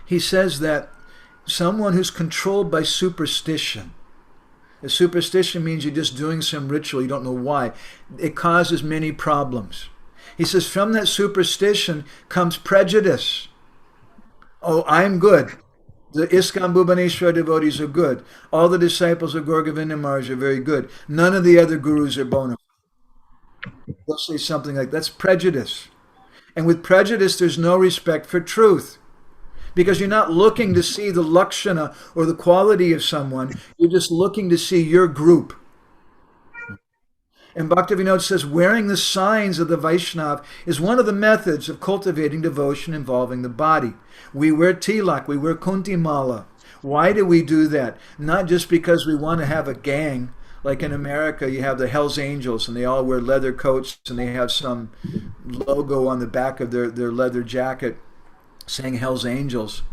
he says that someone who's controlled by superstition, a superstition means you're just doing some ritual, you don't know why. It causes many problems. He says from that superstition comes prejudice. Oh, I'm good. The ISKCON Bhubaneswar devotees are good. All the disciples of Gaur Govinda Maharaj are very good. None of the other gurus are bona fide. They'll say something like, that's prejudice. And with prejudice, there's no respect for truth. Because you're not looking to see the lakshana or the quality of someone. You're just looking to see your group. And Bhaktivinoda says, wearing the signs of the Vaishnav is one of the methods of cultivating devotion involving the body. We wear tilak, we wear kunti mala. Why do we do that? Not just because we want to have a gang. Like in America, you have the Hells Angels, and they all wear leather coats, and they have some logo on the back of their leather jacket saying Hells Angels.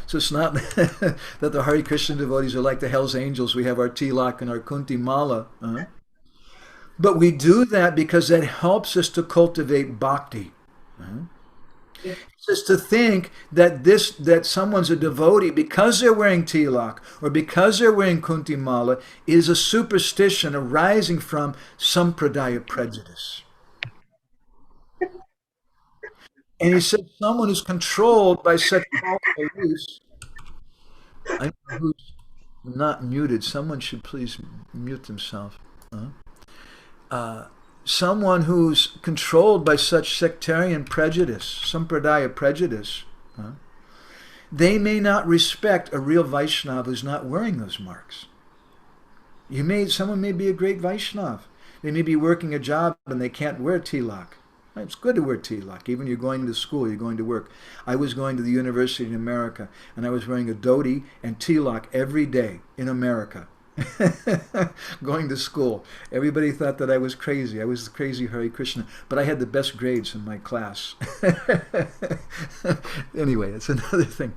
So it's not that the Hare Krishna devotees are like the Hells Angels. We have our tilak and our kunti mala. But we do that because that helps us to cultivate bhakti. It's just to think that someone's a devotee because they're wearing tilak or because they're wearing kunti mala is a superstition arising from sampradaya prejudice. And he said someone who's controlled by such beliefs. I know who's not muted. Someone should please mute themselves. Someone who's controlled by such sectarian prejudice, sampradaya prejudice, they may not respect a real Vaishnava who's not wearing those marks. Someone may be a great Vaishnava. They may be working a job and they can't wear tilak. It's good to wear tilak. Even you're going to school, you're going to work. I was going to the university in America, and I was wearing a dhoti and tilak every day in America. Going to school. Everybody thought that I was crazy. I was the crazy Hare Krishna. But I had the best grades in my class. Anyway, that's another thing.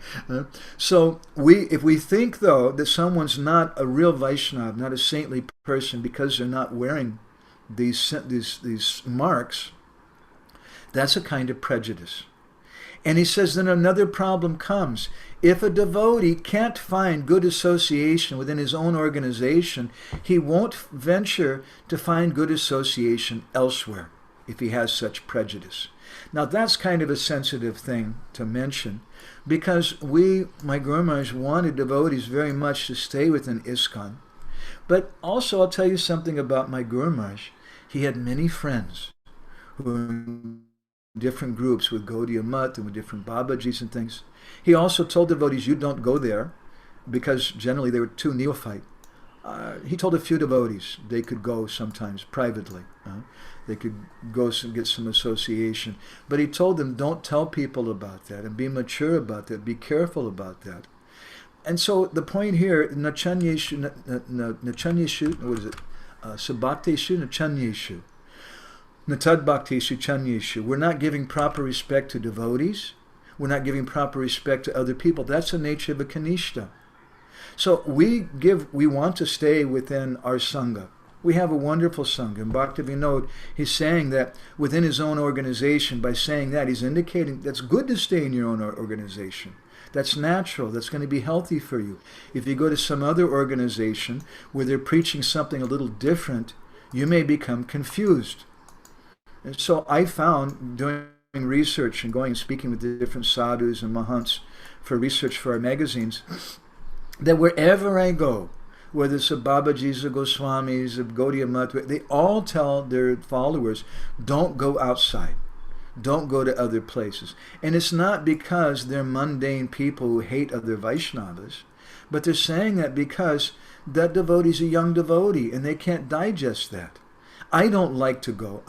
So if we think, though, that someone's not a real Vaishnava, not a saintly person, because they're not wearing these marks, that's a kind of prejudice. And he says then another problem comes. If a devotee can't find good association within his own organization, he won't venture to find good association elsewhere if he has such prejudice. Now that's kind of a sensitive thing to mention, because my Guru Maharaj, wanted devotees very much to stay within ISKCON. But also I'll tell you something about my Guru Maharaj. He had many friends who were in different groups with Gaudiya Mat and with different Babajis and things. He also told devotees, you don't go there, because generally they were too neophyte. He told a few devotees they could go sometimes privately. They could go and get some association. But he told them, don't tell people about that, and be mature about that, be careful about that. And so the point here, nachanyeshu, what is it? Sabhakteshu, nachanyeshu. Natad bhakteshu chanyeshu. We're not giving proper respect to devotees. We're not giving proper respect to other people. That's the nature of a Kanistha. So we want to stay within our Sangha. We have a wonderful Sangha. In Bhaktivinoda, he's saying that within his own organization, by saying that, he's indicating that's good to stay in your own organization. That's natural. That's going to be healthy for you. If you go to some other organization where they're preaching something a little different, you may become confused. And so I found, doing research and going and speaking with the different sadhus and mahants for research for our magazines, that wherever I go, whether it's the Babajis, the Goswamis, the Gaudiya Mat, they all tell their followers, don't go outside. Don't go to other places. And it's not because they're mundane people who hate other Vaishnavas, but they're saying that because that devotee's a young devotee and they can't digest that. I don't like to go.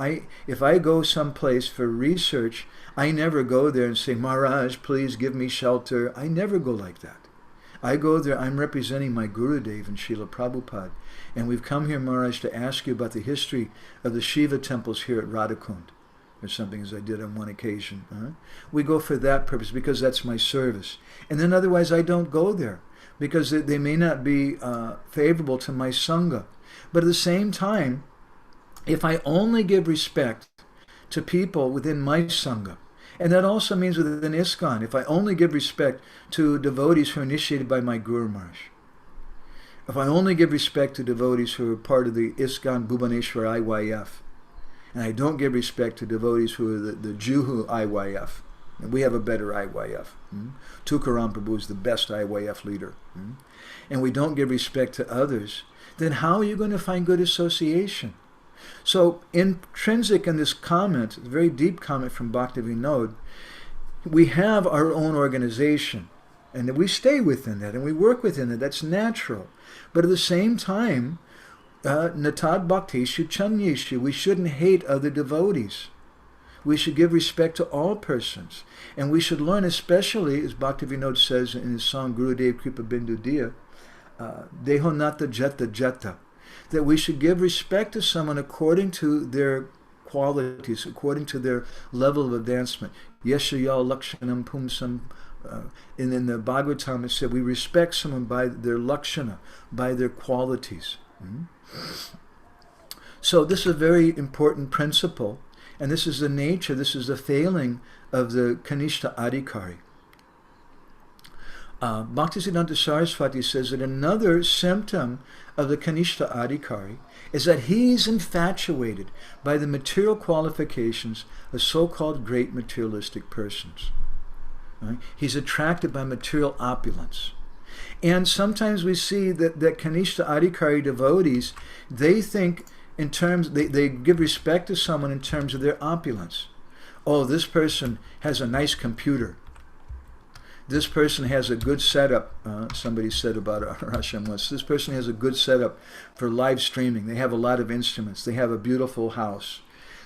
If I go someplace for research, I never go there and say, Maharaj, please give me shelter. I never go like that. I go there, I'm representing my Gurudev and Srila Prabhupada. And we've come here, Maharaj, to ask you about the history of the Shiva temples here at Radhakund, or something, as I did on one occasion. We go for that purpose because that's my service. And then otherwise I don't go there because they may not be favorable to my Sangha. But at the same time, if I only give respect to people within my Sangha, and that also means within ISKCON, if I only give respect to devotees who are initiated by my Guru Maharaj, if I only give respect to devotees who are part of the ISKCON Bhubaneswar IYF, and I don't give respect to devotees who are the Juhu IYF, and we have a better IYF. Tukaram Prabhu is the best IYF leader. And we don't give respect to others, then how are you going to find good association? So intrinsic in this comment, a very deep comment from Bhaktivinoda, we have our own organization, and we stay within that, and we work within it. That's natural. But at the same time, natad bhakteshu chanyeshu, we shouldn't hate other devotees. We should give respect to all persons. And we should learn, especially, as Bhaktivinoda says in his song Gurudev Kripa Bindu Diya, Dehonata Jata Jata, that we should give respect to someone according to their qualities, according to their level of advancement. Yeshaya Lakshanam Pumsam. In the Bhagavatam it said we respect someone by their lakshana, by their qualities. So this is a very important principle, and this is the nature, this is the failing of the Kanistha Adhikari. Bhaktisiddhanta Saraswati says that another symptom of the Kanistha Adhikari is that he's infatuated by the material qualifications of so-called great materialistic persons. Right? He's attracted by material opulence. And sometimes we see that Kanistha Adhikari devotees, they think in terms, they give respect to someone in terms of their opulence. Oh, this person has a nice computer. This person has a good setup. Somebody said about our ashram once, this person has a good setup for live streaming. They have a lot of instruments. They have a beautiful house.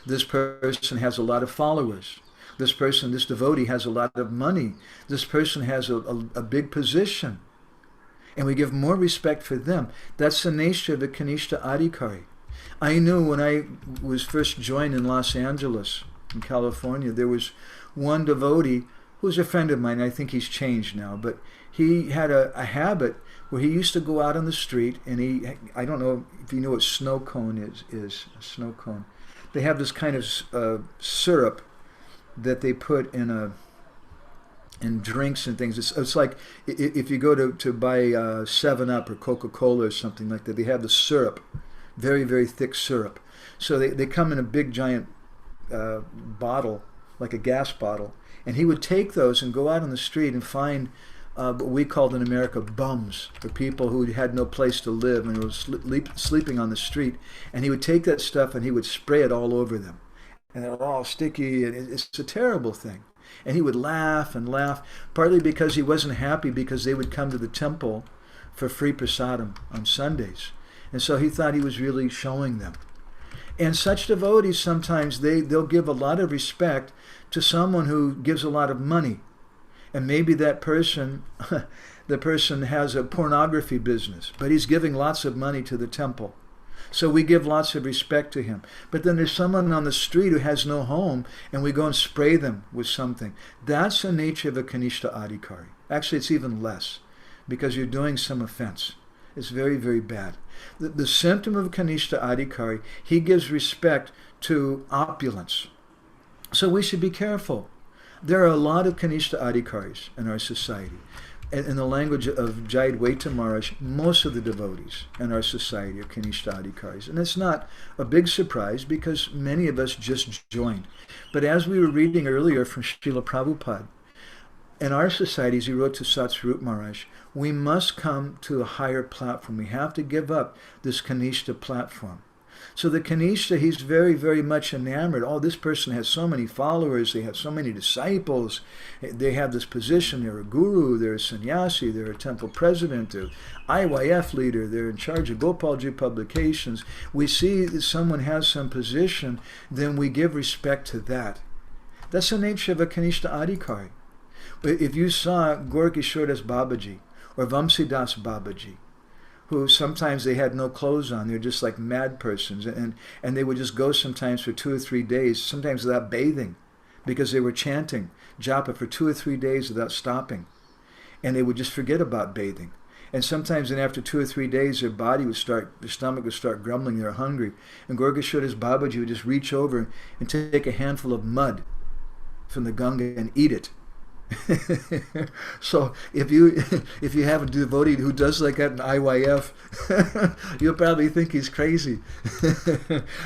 This person has a lot of followers. This person, this devotee has a lot of money. This person has a big position. And we give more respect for them. That's the nature of the Kanistha Adhikari. I knew when I was first joined in Los Angeles, in California, there was one devotee who was a friend of mine. I think he's changed now, but he had a habit where he used to go out on the street and I don't know if you know what snow cone is a snow cone. They have this kind of syrup that they put in and drinks and things. It's like if you go to buy 7-Up or Coca-Cola or something like that, they have the syrup, very, very thick syrup. So they come in a big giant bottle, like a gas bottle, and he would take those and go out on the street and find what we called in America bums, or people who had no place to live and were sleeping on the street. And he would take that stuff and he would spray it all over them. And they're all sticky, and it's a terrible thing. And he would laugh and laugh, partly because he wasn't happy because they would come to the temple for free prasadam on Sundays. And so he thought he was really showing them. And such devotees, sometimes they'll give a lot of respect to someone who gives a lot of money. And maybe that person, the person has a pornography business, but he's giving lots of money to the temple. So we give lots of respect to him. But then there's someone on the street who has no home, and we go and spray them with something. That's the nature of a Kanistha Adhikari. Actually, it's even less, because you're doing some offense. It's very, very bad. The symptom of a Kanistha Adhikari, he gives respect to opulence. So we should be careful. There are a lot of Kanistha Adhikaris in our society. In the language of Jayadvaita Maharaj, most of the devotees in our society are Kanistha Adhikaris. And it's not a big surprise because many of us just joined. But as we were reading earlier from Srila Prabhupada, in our societies, he wrote to Satsvarup Maharaj, we must come to a higher platform. We have to give up this Kanistha platform. So the Kanistha, he's very, very much enamored. Oh, this person has so many followers. They have so many disciples. They have this position. They're a guru. They're a sannyasi. They're a temple president. They're IYF leader. They're in charge of Gopalji publications. We see that someone has some position, then we give respect to that. That's the nature of a Kanistha Adhikari. If you saw Gaurkishoras Babaji or Vamsidas Babaji, who sometimes they had no clothes on, they're just like mad persons, and they would just go sometimes for 2 or 3 days, sometimes without bathing, because they were chanting japa for 2 or 3 days without stopping, and they would just forget about bathing. And sometimes then after 2 or 3 days, their stomach would start grumbling, they're hungry, and Gaurkishoras Babaji would just reach over and take a handful of mud from the Ganga and eat it. So if you have a devotee who does like that in IYF, you'll probably think he's crazy,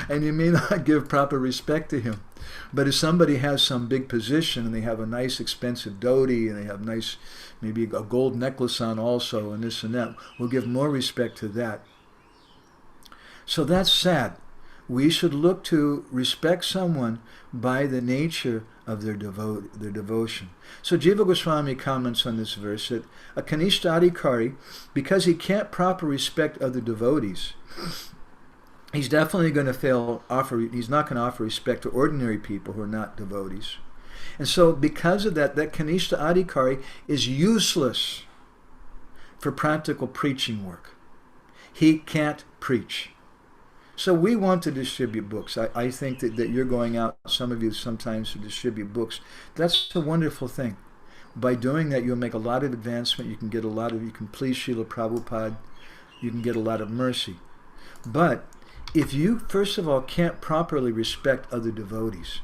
and you may not give proper respect to him. But if somebody has some big position and they have a nice expensive dhoti and they have nice, maybe a gold necklace on also and this and that, we'll give more respect to that. So that's sad. We should look to respect someone by the nature of their devotion. So Jiva Goswami comments on this verse that a Kanistha Adhikari, because he can't properly respect other devotees, he's definitely going to he's not going to offer respect to ordinary people who are not devotees. And so because of that Kanistha Adhikari is useless for practical preaching work. He can't preach. So we want to distribute books. I think that you're going out, some of you sometimes, to distribute books. That's a wonderful thing. By doing that, you'll make a lot of advancement. You can please Srila Prabhupada. You can get a lot of mercy. But if you, first of all, can't properly respect other devotees,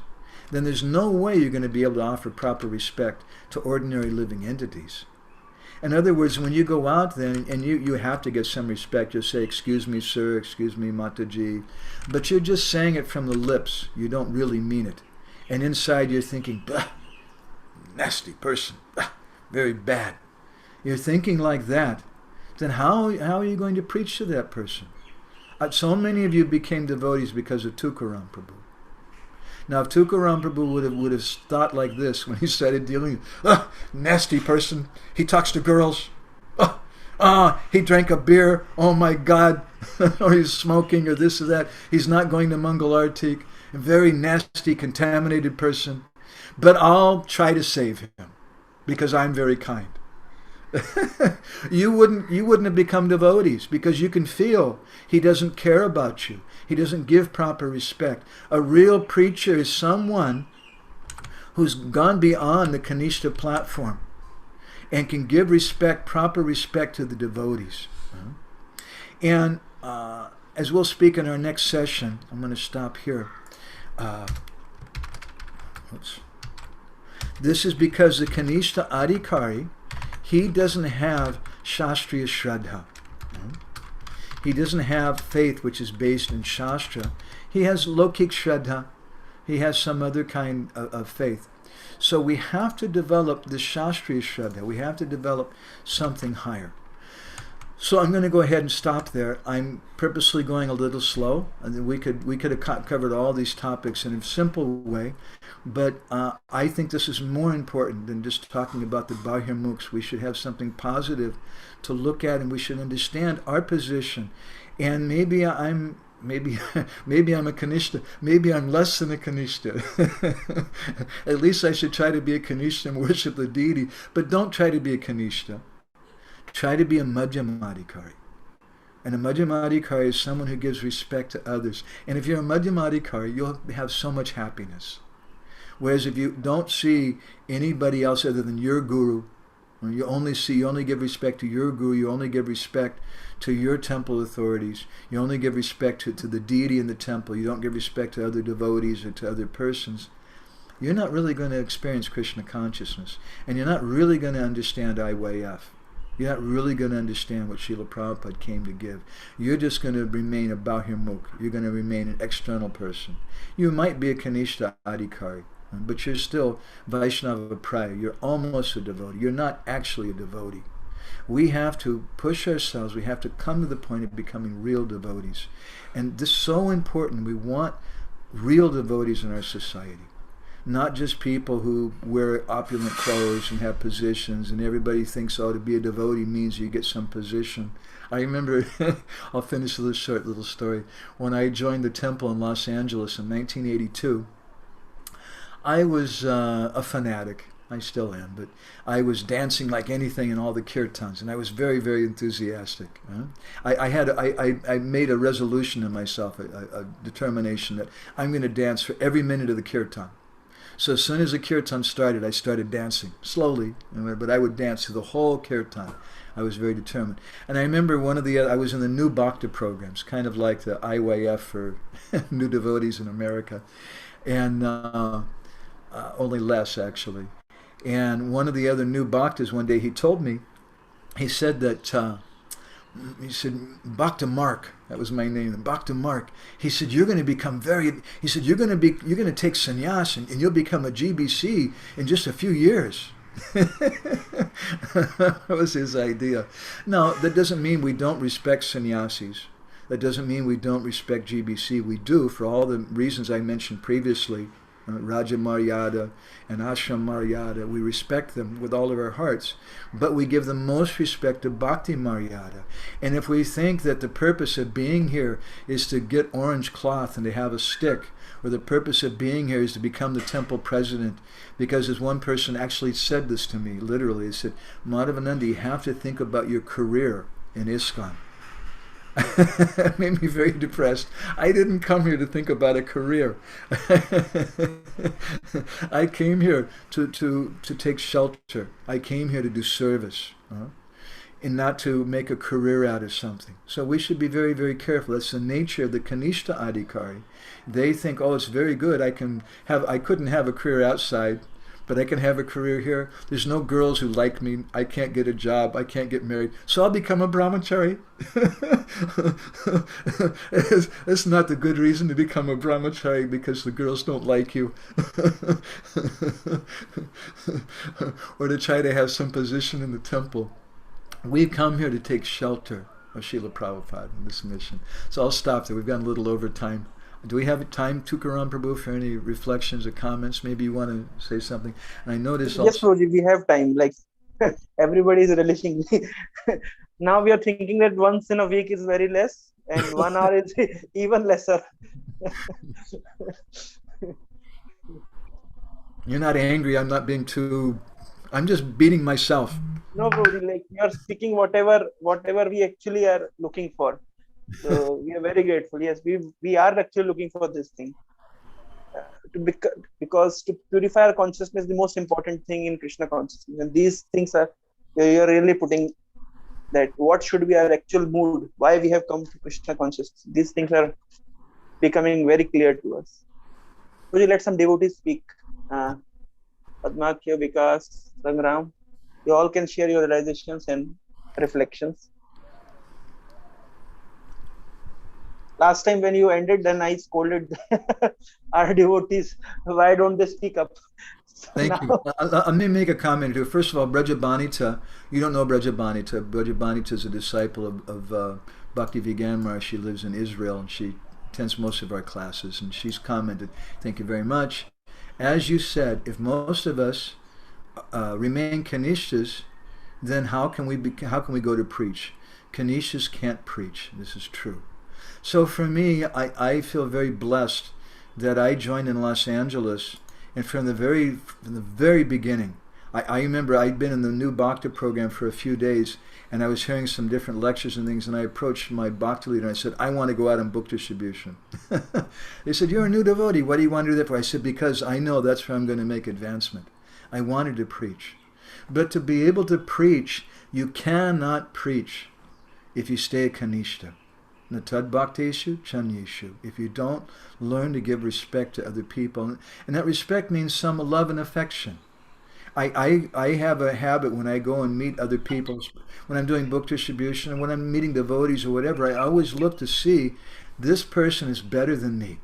then there's no way you're going to be able to offer proper respect to ordinary living entities. In other words, when you go out then, and you have to get some respect, you'll say, excuse me, sir, excuse me, Mataji. But you're just saying it from the lips. You don't really mean it. And inside you're thinking, bah, nasty person, bah, very bad. You're thinking like that. Then how are you going to preach to that person? So many of you became devotees because of Tukaram Prabhu. Now, if Tukaram Prabhu would have thought like this when he started dealing with, nasty person, he talks to girls, he drank a beer, oh my God, or he's smoking or this or that, he's not going to Mangal Artik, a very nasty, contaminated person, but I'll try to save him because I'm very kind. You wouldn't have become devotees because you can feel he doesn't care about you. He doesn't give proper respect. A real preacher is someone who's gone beyond the Kanistha platform and can give respect, proper respect to the devotees. And as we'll speak in our next session, I'm going to stop here. This is because the Kanistha Adhikari, he doesn't have Shastriya Shraddha. He doesn't have faith which is based in Shastra. He has Lokik Shraddha. He has some other kind of faith. So we have to develop the Shastriya Shraddha. We have to develop something higher. So I'm going to go ahead and stop there. I'm purposely going a little slow. And we could have covered all these topics in a simple way, but I think this is more important than just talking about the Bahirmukhs. We should have something positive to look at, and we should understand our position. And maybe I'm a Kanistha. Maybe I'm less than a Kanistha. At least I should try to be a Kanistha and worship the deity. But don't try to be a Kanistha. Try to be a Madhyamadikari. And a Madhyamadikari is someone who gives respect to others. And if you're a Madhyamadikari, you'll have so much happiness. Whereas if you don't see anybody else other than your guru, you only give respect to your guru, you only give respect to your temple authorities, you only give respect to the deity in the temple, you don't give respect to other devotees or to other persons, you're not really going to experience Krishna consciousness. And you're not really going to understand IYF. You're not really going to understand what Srila Prabhupada came to give. You're just going to remain a Bahirmukh. You're going to remain an external person. You might be a Kanistha Adhikari, but you're still Vaishnava Praya. You're almost a devotee. You're not actually a devotee. We have to push ourselves. We have to come to the point of becoming real devotees. And this is so important. We want real devotees in our society. Not just people who wear opulent clothes and have positions, and everybody thinks, oh, to be a devotee means you get some position. I remember, I'll finish with a short little story. When I joined the temple in Los Angeles in 1982, I was a fanatic. I still am, but I was dancing like anything in all the kirtans, and I was very, very enthusiastic. I made a resolution in myself, a determination that I'm going to dance for every minute of the kirtan. So as soon as the kirtan started, I started dancing, slowly, but I would dance through the whole kirtan. I was very determined. And I remember I was in the new Bhakta programs, kind of like the IYF for new devotees in America, and only less, actually. And one of the other new Bhaktas, one day he told me, he said, Bhakta Mark, that was my name, Bhakta Mark. He said, you're going to become you're going to take sannyas and you'll become a GBC in just a few years. That was his idea. Now, that doesn't mean we don't respect sannyasis. That doesn't mean we don't respect GBC. We do, for all the reasons I mentioned previously. Raja Maryada and Ashram Maryada, we respect them with all of our hearts, but we give the most respect to Bhakti Maryada. And if we think that the purpose of being here is to get orange cloth and to have a stick, or the purpose of being here is to become the temple president, because as one person actually said this to me, literally, he said, Madhavananda, you have to think about your career in ISKCON. It made me very depressed. I didn't come here to think about a career. I came here to take shelter. I came here to do service, and not to make a career out of something. So we should be very, very careful. That's the nature of the Kanistha Adhikari. They think, oh, it's very good. I couldn't have a career outside, but I can have a career here. There's no girls who like me. I can't get a job. I can't get married. So I'll become a brahmachari. That's not the good reason to become a brahmachari, because the girls don't like you. Or to try to have some position in the temple. We've come here to take shelter of Srila Prabhupada in this mission. So I'll stop there. We've gone a little over time. Do we have time, Tukaram Prabhu, for any reflections or comments? Maybe you want to say something. And I notice also... Yes, Prabhuji, we have time. Like, everybody is relishing. Now we are thinking that once in a week is very less, and 1 hour is even lesser. You're not angry. I'm not being too... I'm just beating myself. No, Prabhuji, like, we are speaking whatever we actually are looking for. So we are very grateful. Yes, we are actually looking for this thing. Because to purify our consciousness is the most important thing in Krishna consciousness. And these things are, you're really putting that what should be our actual mood, why we have come to Krishna consciousness. These things are becoming very clear to us. Would you let some devotees speak? Padmakya, Vikas, Sangram, you all can share your realizations and reflections. Last time when you ended, then I scolded our devotees. Why don't they speak up? So Thank you. now, Let me make a comment here. First of all, Brajabanita, you don't know Brajabanita. Brajabanita is a disciple of Bhakti Viganmar. She lives in Israel and she attends most of our classes. And she's commented, thank you very much. As you said, if most of us remain Kanishthas, then how can we go to preach? Kanishthas can't preach. This is true. So for me, I feel very blessed that I joined in Los Angeles, and from the very beginning, I remember I'd been in the new Bhakti program for a few days, and I was hearing some different lectures and things, and I approached my Bhakti leader and I said, I want to go out on book distribution. They said, you're a new devotee, what do you want to do that for? I said, because I know that's where I'm going to make advancement. I wanted to preach. But to be able to preach, you cannot preach if you stay a Kanishta. Natad bhakteshu chanyeshu. If you don't learn to give respect to other people, and that respect means some love and affection. I have a habit when I go and meet other people, when I'm doing book distribution, and when I'm meeting devotees or whatever, I always look to see this person is better than me.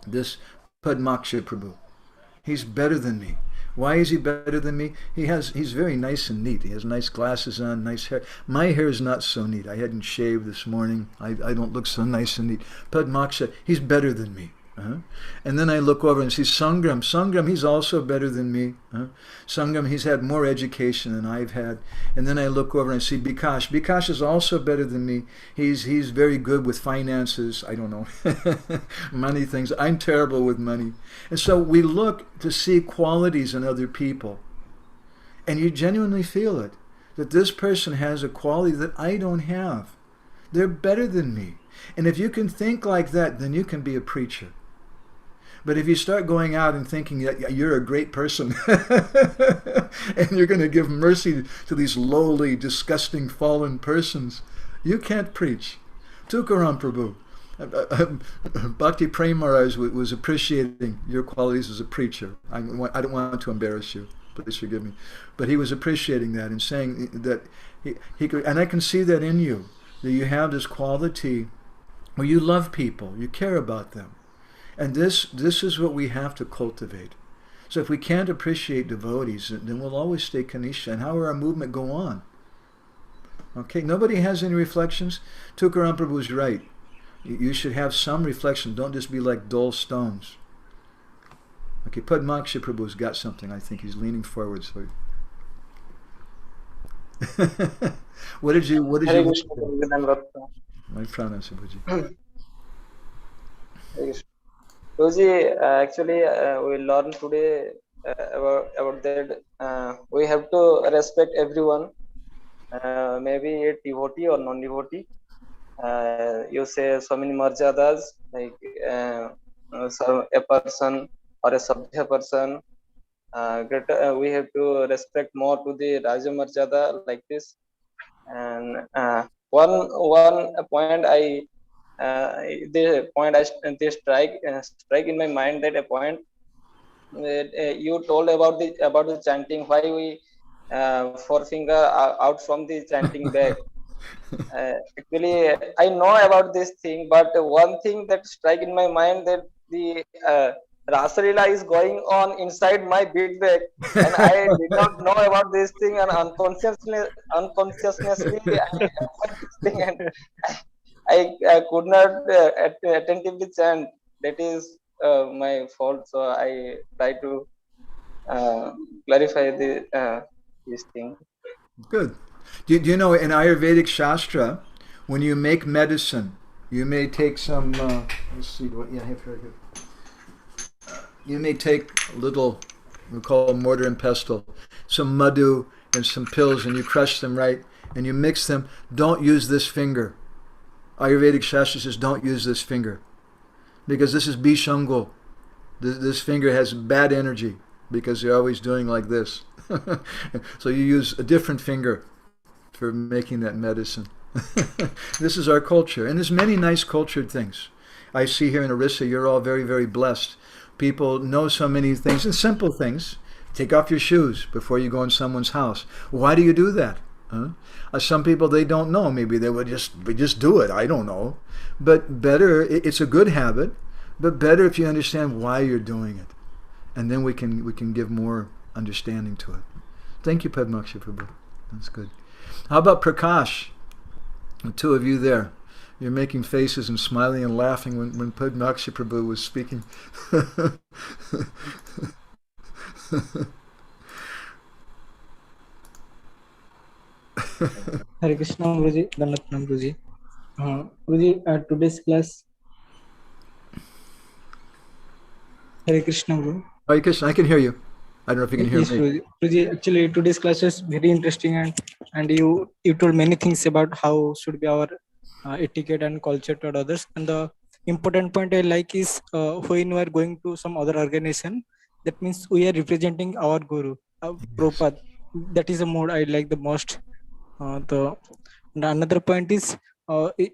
This Padmaksha Prabhu, he's better than me. Why is he better than me? He's very nice and neat. He has nice glasses on, nice hair. My hair is not so neat. I hadn't shaved this morning. I don't look so nice and neat. Padmaksha, he's better than me. And then I look over and see Sangram. Sangram, he's also better than me. Sangram, he's had more education than I've had. And then I look over and see Bikash. Bikash is also better than me. He's very good with finances. I don't know. Money things. I'm terrible with money. And so we look to see qualities in other people. And you genuinely feel it. That this person has a quality that I don't have. They're better than me. And if you can think like that, then you can be a preacher. But if you start going out and thinking that you're a great person and you're going to give mercy to these lowly, disgusting, fallen persons, you can't preach. Tukaram Prabhu, Bhakti Prem Maharaj was appreciating your qualities as a preacher. I don't want to embarrass you. Please forgive me. But he was appreciating that and saying that he could, and I can see that in you, that you have this quality where you love people, you care about them. And this is what we have to cultivate. So if we can't appreciate devotees, then we'll always stay Kanishta. And how will our movement go on? Okay, nobody has any reflections? Tukaram Prabhu is right. You should have some reflection. Don't just be like dull stones. Okay, Padmaksha Prabhu's got something. I think he's leaning forward. So. What did you Hare wish Krishna, for? Vinamrata. My pranam, Subhaji. Roji, actually, we learned today about that. We have to respect everyone, maybe a devotee or non-devotee. You say so many marjadas, like so a person or a sabhya person. We have to respect more to the Raja Marjada like this. And one point they strike in my mind, that a point that you told about the chanting, why we forefinger out from the chanting bag. Actually, I know about this thing, but one thing that strike in my mind, that the Rasalila is going on inside my bead bag, and I did not know about this thing, and unconsciously I avoid this thing, and I could not attentively chant. That is my fault. So I try to clarify this thing. Good. Do you know in Ayurvedic Shastra, when you make medicine, you may take some, let's see, what, yeah, here, here. You may take a little, we call mortar and pestle, some madhu and some pills, and you crush them, right? And you mix them. Don't use this finger. Ayurvedic Shastra says don't use this finger. Because this is Bishango. This finger has bad energy because you're always doing like this. So you use a different finger for making that medicine. This is our culture. And there's many nice cultured things. I see here in Orissa, you're all very, very blessed. People know so many things, and simple things. Take off your shoes before you go in someone's house. Why do you do that? Huh? Some people, they don't know. Maybe they would just do it. I don't know. But better, it's a good habit, but better if you understand why you're doing it. And then we can give more understanding to it. Thank you, Padmakshi Prabhu. That's good. How about Prakash? The two of you there. You're making faces and smiling and laughing when Padmakshi Prabhu was speaking. Hare Krishna, Guruji. Dandatnam, Guruji. Guruji, today's class. Hare Krishna, Guru. Hare Krishna, I can hear you. I don't know if you can hear Yes, me. Guruji. Actually, today's class is very interesting, and you told many things about how should be our etiquette and culture toward others. And the important point I like is when we are going to some other organization, that means we are representing our Guru, Prabhupada. That is the mode I like the most. The another point is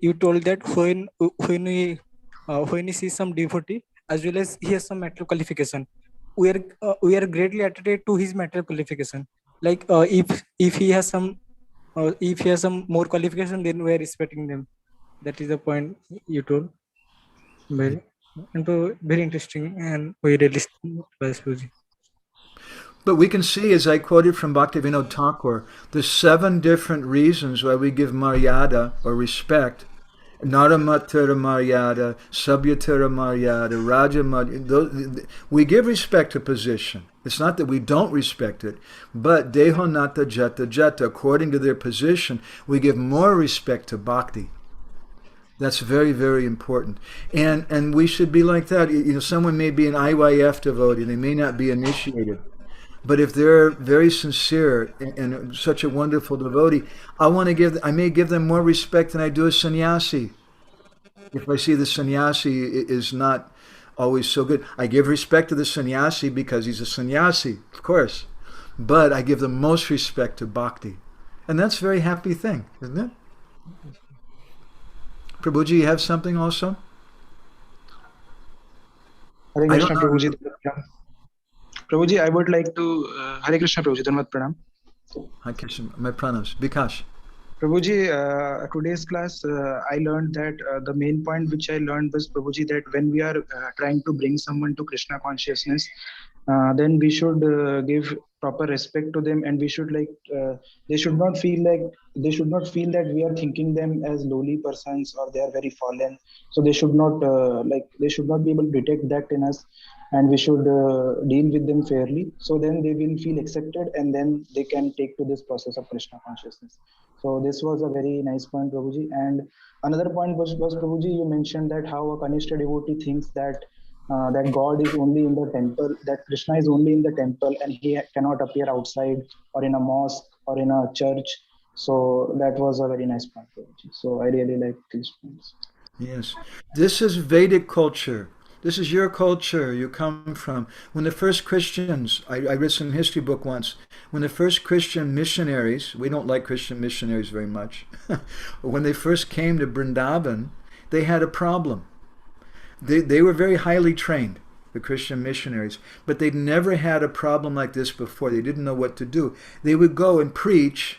you told that when we see some devotee as well as he has some material qualification, we are greatly attracted to his material qualification. Like if he has some more qualification, then we are respecting them. That is the point you told. Very interesting and very realistic. But we can see, as I quoted from Bhaktivinoda Thakur, the 7 different reasons why we give maryada or respect. Naramatara maryada, Sabhyatara maryada, Raja maryada. We give respect to position. It's not that we don't respect it, but dehonata jata jata, according to their position, we give more respect to bhakti. That's very, very important. And we should be like that. Someone may be an IYF devotee, they may not be initiated. But if they're very sincere and such a wonderful devotee, I may give them more respect than I do a sannyasi. If I see the sannyasi is not always so good, I give respect to the sannyasi because he's a sannyasi, of course. But I give the most respect to bhakti. And that's a very happy thing, isn't it? Prabhuji, you have something also? Hare Krishna, Prabhuji. Prabhuji, I would like to Hare Krishna, Prabhuji. Dhanvat Pranam. Hare Krishna, my pranams. Bikash. Prabhuji, today's class, I learned that the main point which I learned was, Prabhuji, that when we are trying to bring someone to Krishna consciousness, then we should give proper respect to them, and we should they should not feel that we are thinking them as lowly persons or they are very fallen. So they should not they should not be able to detect that in us, and we should deal with them fairly. So then they will feel accepted, and then they can take to this process of Krishna consciousness. So this was a very nice point, Prabhuji. And another point was Prabhuji, you mentioned that how a Kanistha devotee thinks that that God is only in the temple, that Krishna is only in the temple, and he cannot appear outside or in a mosque or in a church. So that was a very nice point, Prabhuji. So I really like these points. Yes. This is Vedic culture. This is your culture you come from. When the first Christians, I read some history book once, when the first Christian missionaries, we don't like Christian missionaries very much, when they first came to Vrindavan, they had a problem. They were very highly trained, the Christian missionaries, but they'd never had a problem like this before. They didn't know what to do. They would go and preach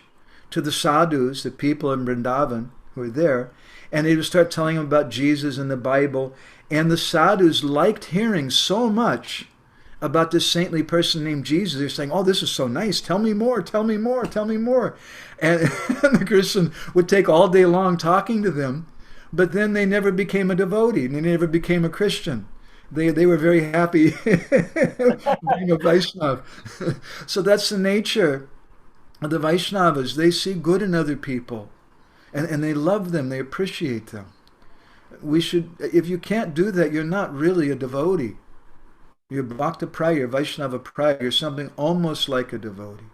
to the sadhus, the people in Vrindavan who were there, and they would start telling them about Jesus and the Bible. And the sadhus liked hearing so much about this saintly person named Jesus. They're saying, oh, this is so nice. Tell me more, tell me more, tell me more. And the Christian would take all day long talking to them, but then they never became a devotee. They never became a Christian. They were very happy being a Vaishnava. So that's the nature of the Vaishnavas. They see good in other people, and they love them. They appreciate them. We should, if you can't do that, you're not really a devotee. You're Bhakta Praya, you're Vaishnava Praya, you're something almost like a devotee.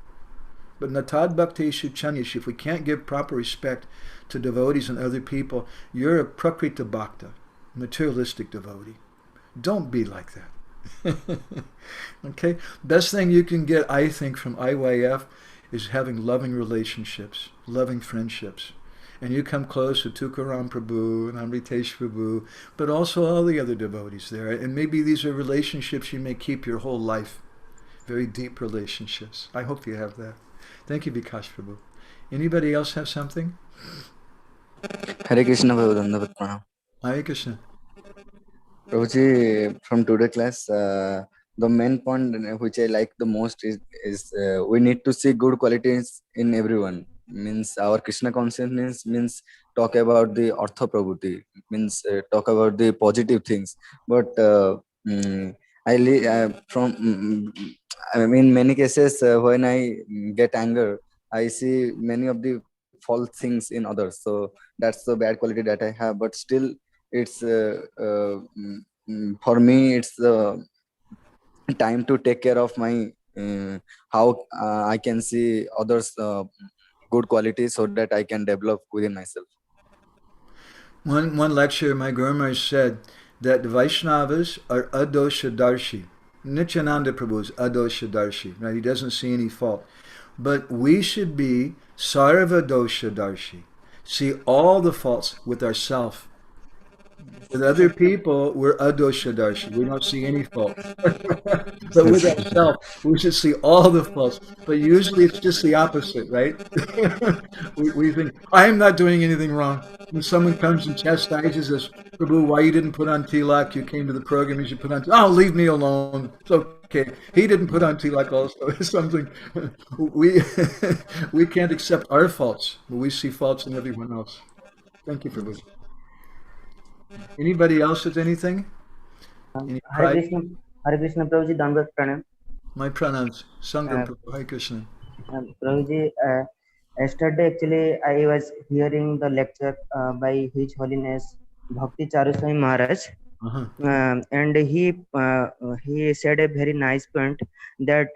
But Natad Bhakteshu Chanyesh, if we can't give proper respect to devotees and other people, you're a Prakrita Bhakta, materialistic devotee. Don't be like that. Okay? Best thing you can get, I think, from IYF is having loving relationships, loving friendships. And you come close to Tukaram Prabhu and Amritesh Prabhu, but also all the other devotees there. And maybe these are relationships you may keep your whole life. Very deep relationships. I hope you have that. Thank you, Vikash Prabhu. Anybody else have something? Hare Krishna, Prabhu. Dandavat Pranam. Hare Krishna. Prabhuji, from today class, the main point which I like the most is we need to see good qualities in everyone. Means our Krishna consciousness means talk about the Artha Prabhuti, means talk about the positive things. But I mean, many cases when I get anger, I see many of the false things in others. So that's the bad quality that I have. But still, it's for me, it's the time to take care of my how I can see others good qualities so that I can develop within myself. One lecture, my Guru Maharaj said that the Vaishnavas are adoshadarshi. Nityananda Prabhu is adoshadarshi, right? He doesn't see any fault. But we should be sarvadoshadarshi, see all the faults with ourselves. With other people, we're adoshadarshi. We don't see any fault. But with ourselves, we should see all the faults. But usually it's just the opposite, right? we think, I am not doing anything wrong. When someone comes and chastises us, Prabhu, why you didn't put on tilak? You came to the program, you should put on tilak. Oh, leave me alone. It's okay. He didn't put on tilak also. It's something we can't accept our faults, but we see faults in everyone else. Thank you, Prabhu. Anybody else with anything? Any Hare pride? Krishna Prabhuji, Dandavat Pranam. My pranams. Sangam Prabhu. Hare Krishna. Prabhuji, yesterday actually I was hearing the lecture by His Holiness Bhakti Charuswami Maharaj, and he said a very nice point that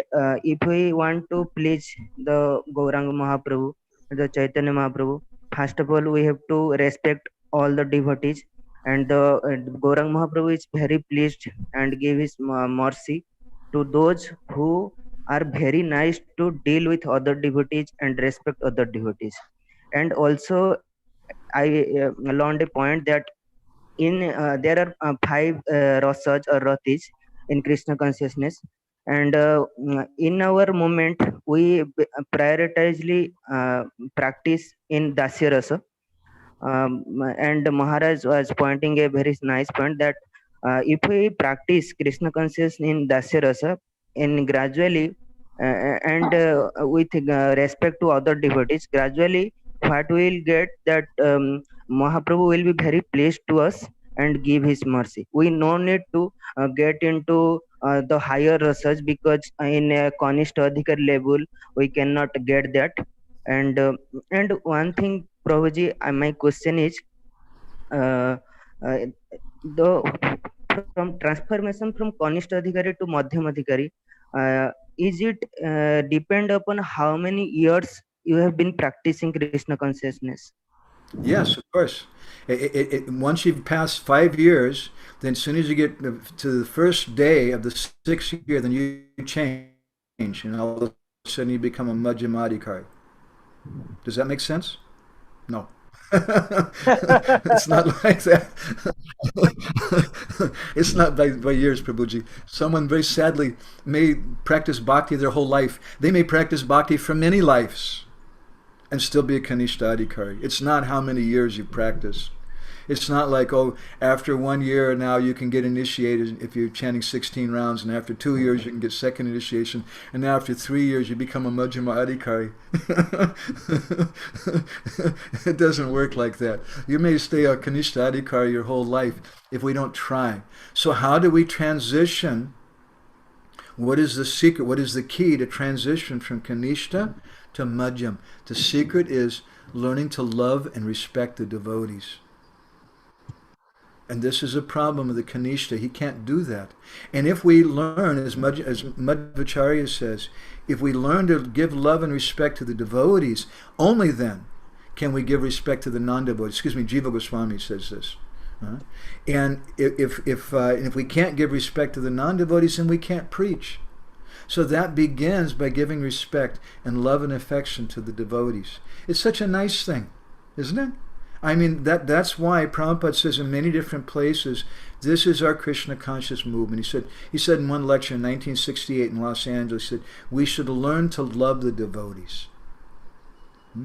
if we want to please the Gauranga Mahaprabhu, the Chaitanya Mahaprabhu, first of all we have to respect all the devotees, and the Gauranga Mahaprabhu is very pleased and give his mercy to those who are very nice to deal with other devotees and respect other devotees. And also I learned a point that in there are five rasas or ratis in Krishna consciousness, and in our moment we prioritizely practice in Dasya rasa. And Maharaj was pointing a very nice point that if we practice Krishna consciousness in Dasya rasa, and gradually and with respect to other devotees, gradually what we will get that Mahaprabhu will be very pleased to us and give his mercy. We no need to get into the higher rasas, because in a Kanistha Adhikar level we cannot get that. And one thing, Prabhuji, my question is the from transformation from Kanistha Adhikari to Madhyam Adhikari, is it depend upon how many years you have been practicing Krishna consciousness? Yes, of course. Once you've passed 5 years, then as soon as you get to the first day of the 6th year, then you change, and all of a sudden you become a Madhyamadikari. Does that make sense? No. It's not like that. It's not by years, Prabhuji. Someone very sadly may practice bhakti their whole life. They may practice bhakti for many lives and still be a Kanishta Adhikari. It's not how many years you practice. It's not like, oh, after 1 year now you can get initiated if you're chanting 16 rounds, and after 2 years you can get second initiation, and now after 3 years you become a Madhyama Adhikari. It doesn't work like that. You may stay a Kanishta Adhikari your whole life if we don't try. So how do we transition? What is the secret? What is the key to transition from Kanishta to Madhyam? The secret is learning to love and respect the devotees. And this is a problem of the Kanishta. He can't do that. And if we learn, as Madhvacharya says, if we learn to give love and respect to the devotees, only then can we give respect to the non-devotees. Jiva Goswami says this. And if we can't give respect to the non-devotees, then we can't preach. So that begins by giving respect and love and affection to the devotees. It's such a nice thing. isn't it? I mean, that's why Prabhupada says in many different places, this is our Krishna conscious movement. He said in one lecture in 1968 in Los Angeles, he said, we should learn to love the devotees.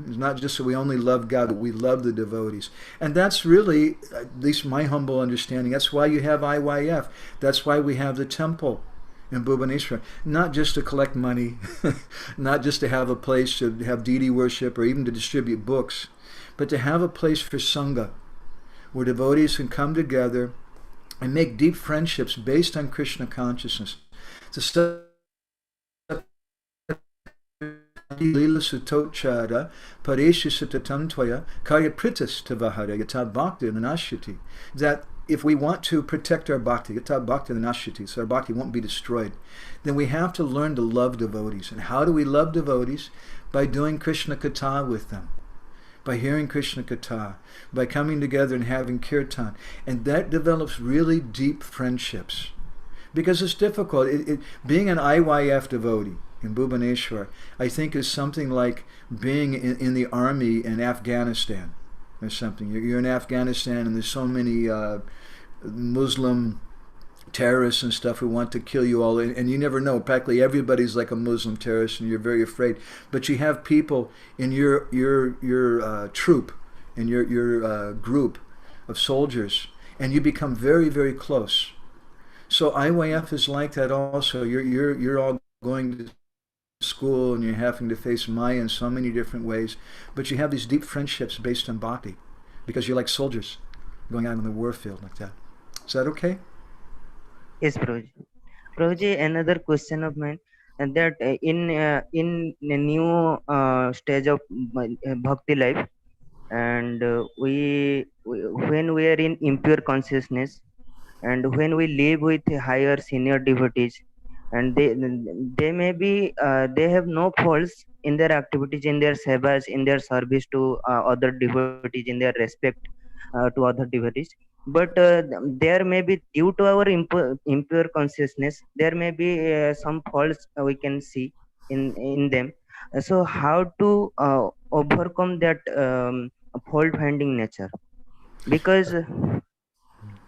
It's not just that we only love God, but we love the devotees. And that's really, at least my humble understanding, that's why you have IYF. That's why we have the temple in Bhubaneswar. Not just to collect money, not just to have a place to have deity worship or even to distribute books, but to have a place for Sangha, where devotees can come together and make deep friendships based on Krishna consciousness. Lila Sutochara Pareshu Sutatamtvaya Karyapritas Tavahara Yata Bhakti Nanashyati. That if we want to protect our bhakti, Yata Bhakti Nanashyati, so our bhakti won't be destroyed, then we have to learn to love devotees. And how do we love devotees? By doing Krishna Katha with them, by hearing Krishna Katha, by coming together and having kirtan. And that develops really deep friendships. Because it's difficult. Being an IYF devotee in Bhubaneswar, I think is something like being in the army in Afghanistan or something. You're in Afghanistan and there's so many Muslim terrorists and stuff who want to kill you all, and you never know. Practically everybody's like a Muslim terrorist, and you're very afraid. But you have people in your troop, in your group of soldiers, and you become very, very close. So IYF is like that also. You're all going to school and you're having to face Maya in so many different ways, but you have these deep friendships based on bhakti, because you're like soldiers going out in the war field like that. Is that okay? Yes, Prabhuji. Prabhuji, another question of mine, and that in a new stage of bhakti life, and when we are in impure consciousness, and when we live with higher senior devotees, and they may be they have no faults in their activities, in their sevas, in their service to other devotees, in their respect to other devotees, but there may be, due to our impure consciousness, there may be some faults we can see in them. So how to overcome that fault finding nature? Because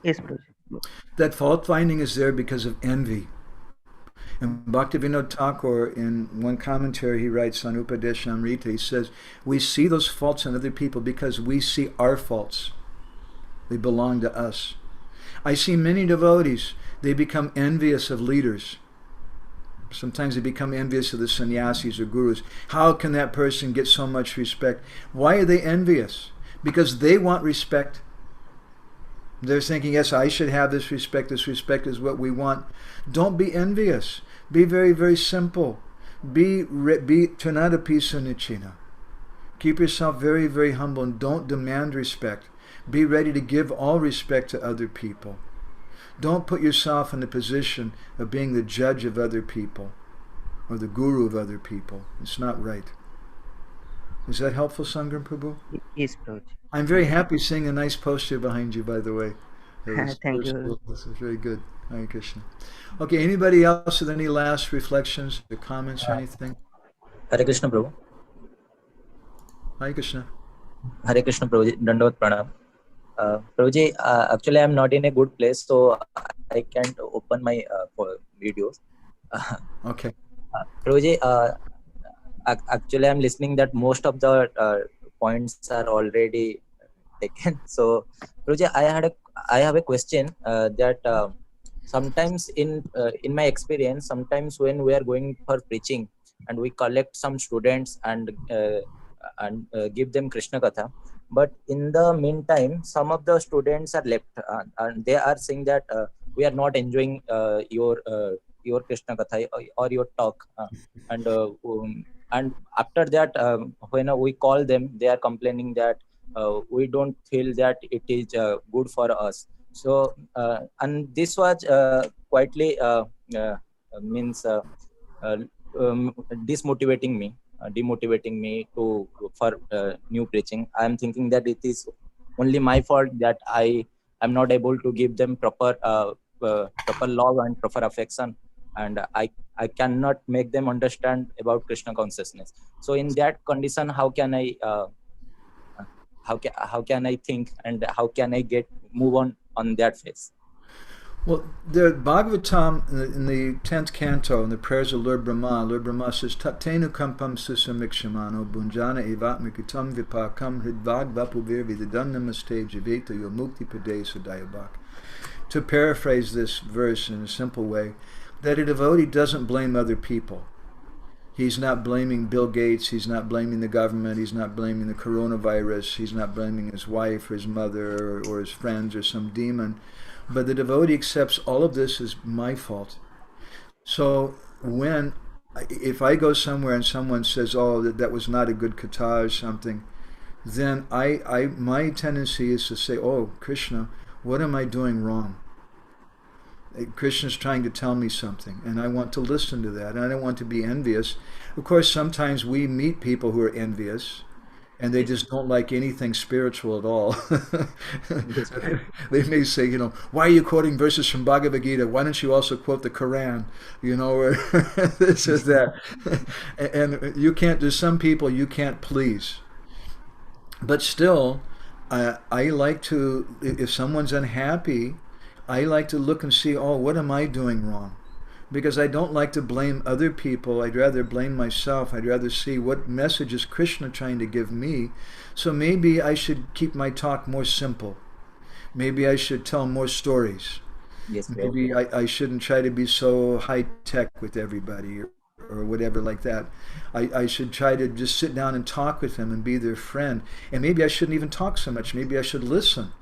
yes, That fault finding is there because of envy. And Bhaktivinoda Thakur, in one commentary he writes on Upadeshamrita, he says, we see those faults in other people because we see our faults. They belong to us. I see many devotees, they become envious of leaders. Sometimes they become envious of the sannyasis or gurus. How can that person get so much respect? Why are they envious? Because they want respect. They're thinking, yes, I should have this respect. This respect is what we want. Don't be envious. Be very, very simple. Be Tanada Pisa Nichina. Keep yourself very, very humble and don't demand respect. Be ready to give all respect to other people. Don't put yourself in the position of being the judge of other people or the guru of other people. It's not right. Is that helpful, Sangram Prabhu? yes, Prabhuji. I'm very happy seeing a nice poster behind you, by the way. Thank you. This is very good. Hare Krishna. Okay, anybody else with any last reflections or comments or anything? Hare Krishna, Prabhu. Hare Krishna. Hare Krishna, Prabhuji. Dandavat Pranam. Prabhuji, actually I'm not in a good place, so I can't open my videos. Okay. Prabhuji, actually I'm listening that most of the points are already taken. So Prabhuji, I have a question that sometimes in my experience, sometimes when we are going for preaching and we collect some students and give them Krishna Katha, but in the meantime some of the students are left and they are saying that we are not enjoying your Krishna Katha or your talk, and after that when we call them, they are complaining that we don't feel that it is good for us. So and this was quietly means demotivating me to for new preaching. I am thinking that it is only my fault that I am not able to give them proper love and proper affection, and I cannot make them understand about Krishna consciousness. So in that condition, how can I how can I think, and how can I move on that phase? Well, the Bhagavatam in the 10th canto, in the prayers of Lord Brahma says, Tatenu kampam susamikshimano bunjana evatmikutam vipakam hridvag vapuvir vidadan namaste jiveta yomukti pade sadayabhak. To paraphrase this verse in a simple way, that a devotee doesn't blame other people. He's not blaming Bill Gates, he's not blaming the government, he's not blaming the coronavirus, he's not blaming his wife or his mother or his friends or some demon. But the devotee accepts all of this as my fault. So if I go somewhere and someone says, oh, that was not a good kata or something, then my tendency is to say, oh, Krishna, what am I doing wrong? Krishna's trying to tell me something, and I want to listen to that, and I don't want to be envious. Of course, sometimes we meet people who are envious, and they just don't like anything spiritual at all. They may say, why are you quoting verses from Bhagavad Gita? Why don't you also quote the Quran? Or this or that. And there's some people you can't please. But still, I like to, if someone's unhappy, I like to look and see, oh, what am I doing wrong? Because I don't like to blame other people. I'd rather blame myself. I'd rather see what message is Krishna trying to give me. So maybe I should keep my talk more simple. Maybe I should tell more stories. Yes, maybe I shouldn't try to be so high-tech with everybody or whatever like that. I should try to just sit down and talk with them and be their friend. And maybe I shouldn't even talk so much. Maybe I should listen.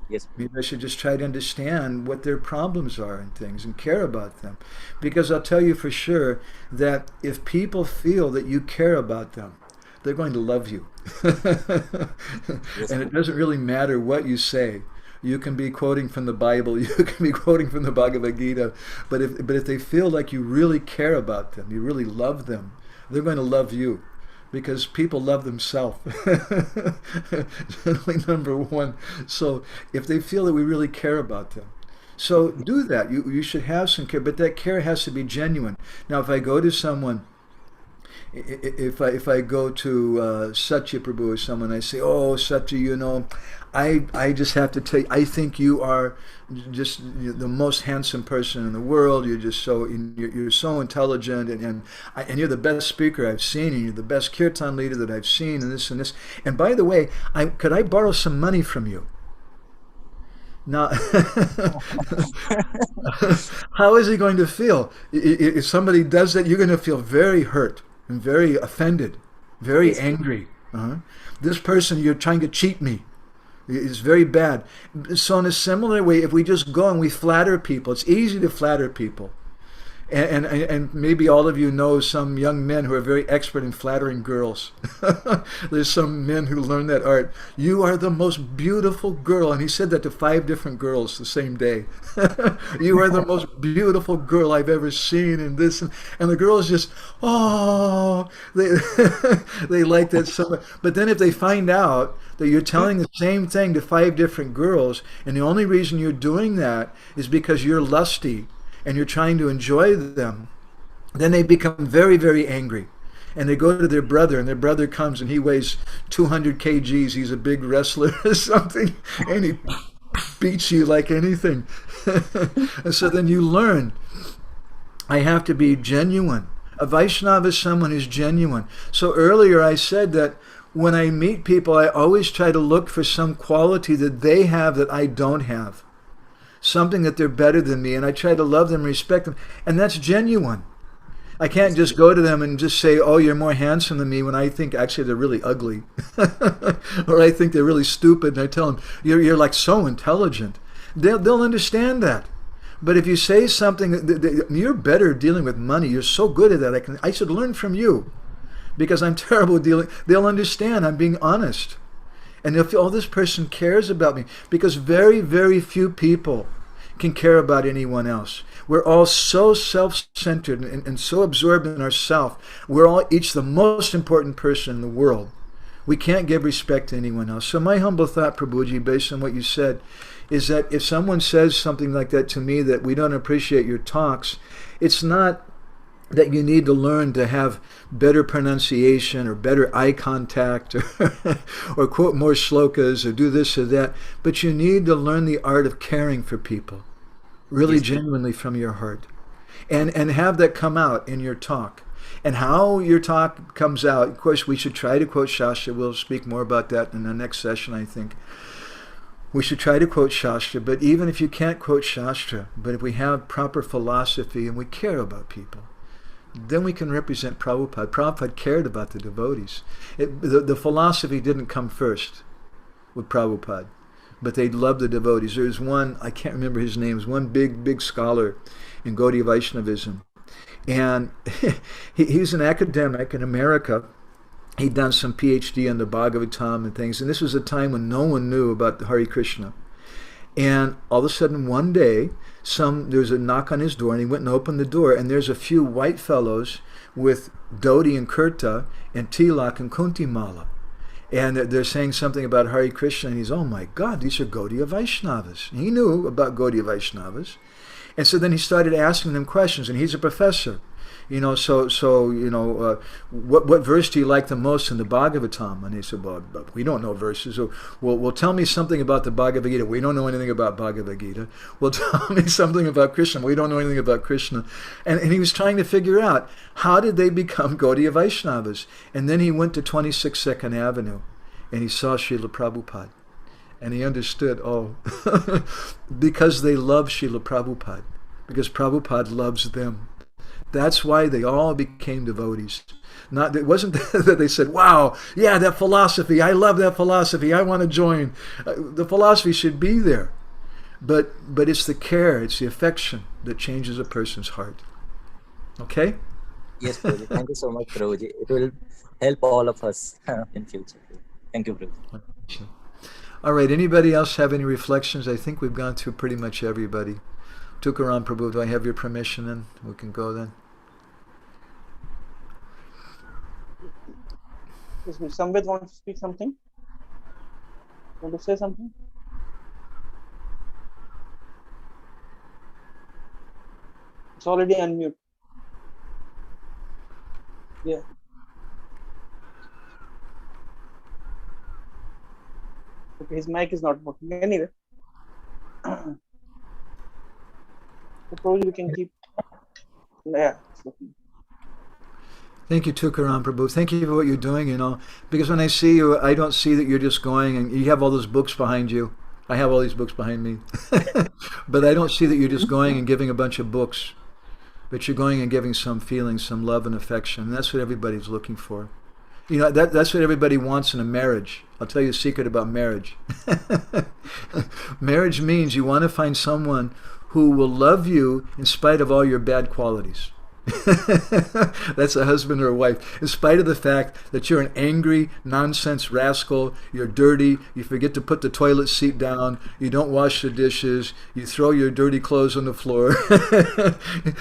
Yes. Maybe I should just try to understand what their problems are and things and care about them. Because I'll tell you for sure that if people feel that you care about them, they're going to love you. Yes. And it doesn't really matter what you say. You can be quoting from the Bible, you can be quoting from the Bhagavad Gita, but if they feel like you really care about them, you really love them, they're going to love you. Because people love themselves. Generally, number one. So if they feel that we really care about them, so do that. You should have some care, but that care has to be genuine. Now, if I go to someone, if I go to Satya Prabhu or someone, I say, oh, Satya, I just have to tell you, I think you are just the most handsome person in the world. You're just you're so intelligent, and you're the best speaker I've seen, and you're the best kirtan leader that I've seen, and this and this. And by the way, could I borrow some money from you? Now, how is he going to feel? If somebody does that, you're going to feel very hurt and very offended, very angry. This person, you're trying to cheat me. It's very bad. So in a similar way, if we just go and we flatter people, it's easy to flatter people. And maybe all of you know some young men who are very expert in flattering girls. There's some men who learn that art. You are the most beautiful girl. And he said that to 5 different girls the same day. You are the most beautiful girl I've ever seen, and this. And the girls just, oh, they like that so much. But then if they find out that you're telling the same thing to 5 different girls, and the only reason you're doing that is because you're lusty, and you're trying to enjoy them, then they become very, very angry. And they go to their brother, and their brother comes, and he weighs 200 kgs. He's a big wrestler or something, and he beats you like anything. And so then you learn, I have to be genuine. A Vaishnava is someone who's genuine. So earlier I said that when I meet people, I always try to look for some quality that they have that I don't have. Something that they're better than me, and I try to love them, respect them, and that's genuine. I can't just go to them and just say, oh, you're more handsome than me, when I think actually they're really ugly. Or I think they're really stupid, and I tell them, you're like so intelligent. They'll understand that. But if you say something, you're better dealing with money, you're so good at that, I should learn from you, because I'm terrible at dealing, they'll understand I'm being honest. And they'll feel, oh, this person cares about me, because very, very few people can care about anyone else. We're all so self-centered and so absorbed in ourselves. We're all each the most important person in the world. We can't give respect to anyone else. So my humble thought, Prabhuji, based on what you said, is that if someone says something like that to me, that we don't appreciate your talks, it's not that you need to learn to have better pronunciation or better eye contact or quote more shlokas or do this or that. But you need to learn the art of caring for people, really Yes. genuinely from your heart. And have that come out in your talk. And how your talk comes out, of course, we should try to quote Shastra. We'll speak more about that in the next session, I think. We should try to quote Shastra, but even if you can't quote Shastra, but if we have proper philosophy and we care about people, then we can represent Prabhupada. Prabhupada cared about the devotees. The philosophy didn't come first with Prabhupada, but they loved the devotees. There's one, I can't remember his name, one big scholar in Gaudiya Vaishnavism. And he's an academic in America. He'd done some PhD on the Bhagavatam and things. And this was a time when no one knew about the Hare Krishna. And all of a sudden, one day, there was a knock on his door, and he went and opened the door, and there's a few white fellows with dhoti and kurta and tilak and kunti mala. And they're saying something about Hare Krishna, and he's, oh my God, these are Gaudiya Vaishnavas. And he knew about Gaudiya Vaishnavas. And so then he started asking them questions, and he's a professor. What verse do you like the most in the Bhagavatam? And he said, well, we don't know verses. So, well, tell me something about the Bhagavad Gita. We don't know anything about Bhagavad Gita. Well, tell me something about Krishna. We don't know anything about Krishna. And he was trying to figure out, how did they become Gaudiya Vaishnavas? And then he went to 26 Second Avenue, and he saw Srila Prabhupada. And he understood, because they love Srila Prabhupada, because Prabhupada loves them. That's why they all became devotees. It wasn't that they said, wow, yeah, that philosophy, I love that philosophy, I want to join. The philosophy should be there. But it's the care, it's the affection that changes a person's heart. Okay? Yes, Prabhuji. Thank you so much, Prabhuji. It will help all of us in future. Thank you, Prabhuji. All right, anybody else have any reflections? I think we've gone through pretty much everybody. Tukaram Prabhu, do I have your permission then? We can go then. Yes, Samved wants to speak something? Want to say something? It's already unmute. Yeah. Okay, his mic is not working. Anyway. So probably we can keep. Yeah, it's working. Thank you, Tukaram Prabhu. Thank you for what you're doing, because when I see you, I don't see that you're just going and you have all those books behind you. I have all these books behind me. But I don't see that you're just going and giving a bunch of books, but you're going and giving some feeling, some love and affection. And that's what everybody's looking for. That's what everybody wants in a marriage. I'll tell you a secret about marriage. Marriage means you want to find someone who will love you in spite of all your bad qualities. That's a husband or a wife. In spite of the fact that you're an angry, nonsense rascal, you're dirty, you forget to put the toilet seat down, you don't wash the dishes, you throw your dirty clothes on the floor,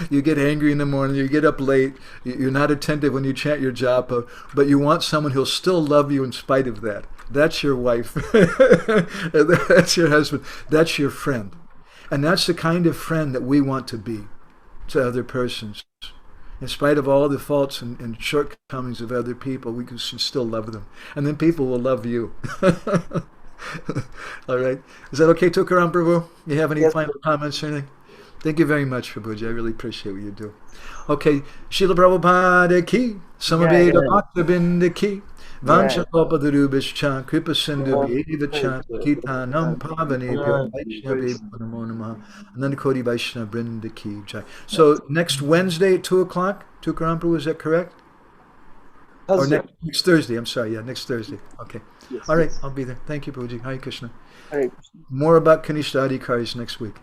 you get angry in the morning, you get up late, you're not attentive when you chant your japa, but you want someone who'll still love you in spite of that. That's your wife. That's your husband. That's your friend. And that's the kind of friend that we want to be to other persons. In spite of all the faults and shortcomings of other people, we can still love them. And then people will love you. All right. Is that okay, Tukaram Prabhu? You have any final comments or anything? Thank you very much, Prabhuji. I really appreciate what you do. Okay. Srila Prabhupada ki, Samaveda Bhakta ki, Vancha Kalpatarubhishcha, Kripa Sindhu Bhaivacha, Kitanam Pavanebhyo, Vaishnavebhyo Namo Namaha, Ananda Koti Vaishnava Vrinda ki jai. So next Wednesday at 2 o'clock, Tukaram Prabhu, is that correct? Or next Thursday, I'm sorry, next Thursday. Okay. Yes, all right, I'll be there. Thank you, Prabhuji. Hare Krishna. Hare Krishna. More about Kanishta Adhikaris next week.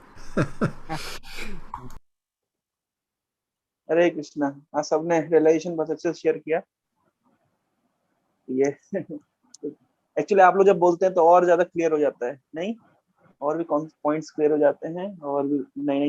हरे कृष्णा। आप सबने realisation बहुत अच्छे से share किया। ये actually आप लोग जब बोलते हैं तो और ज्यादा क्लियर हो जाता है, नहीं? और भी पॉइंट्स क्लियर हो जाते हैं और भी नई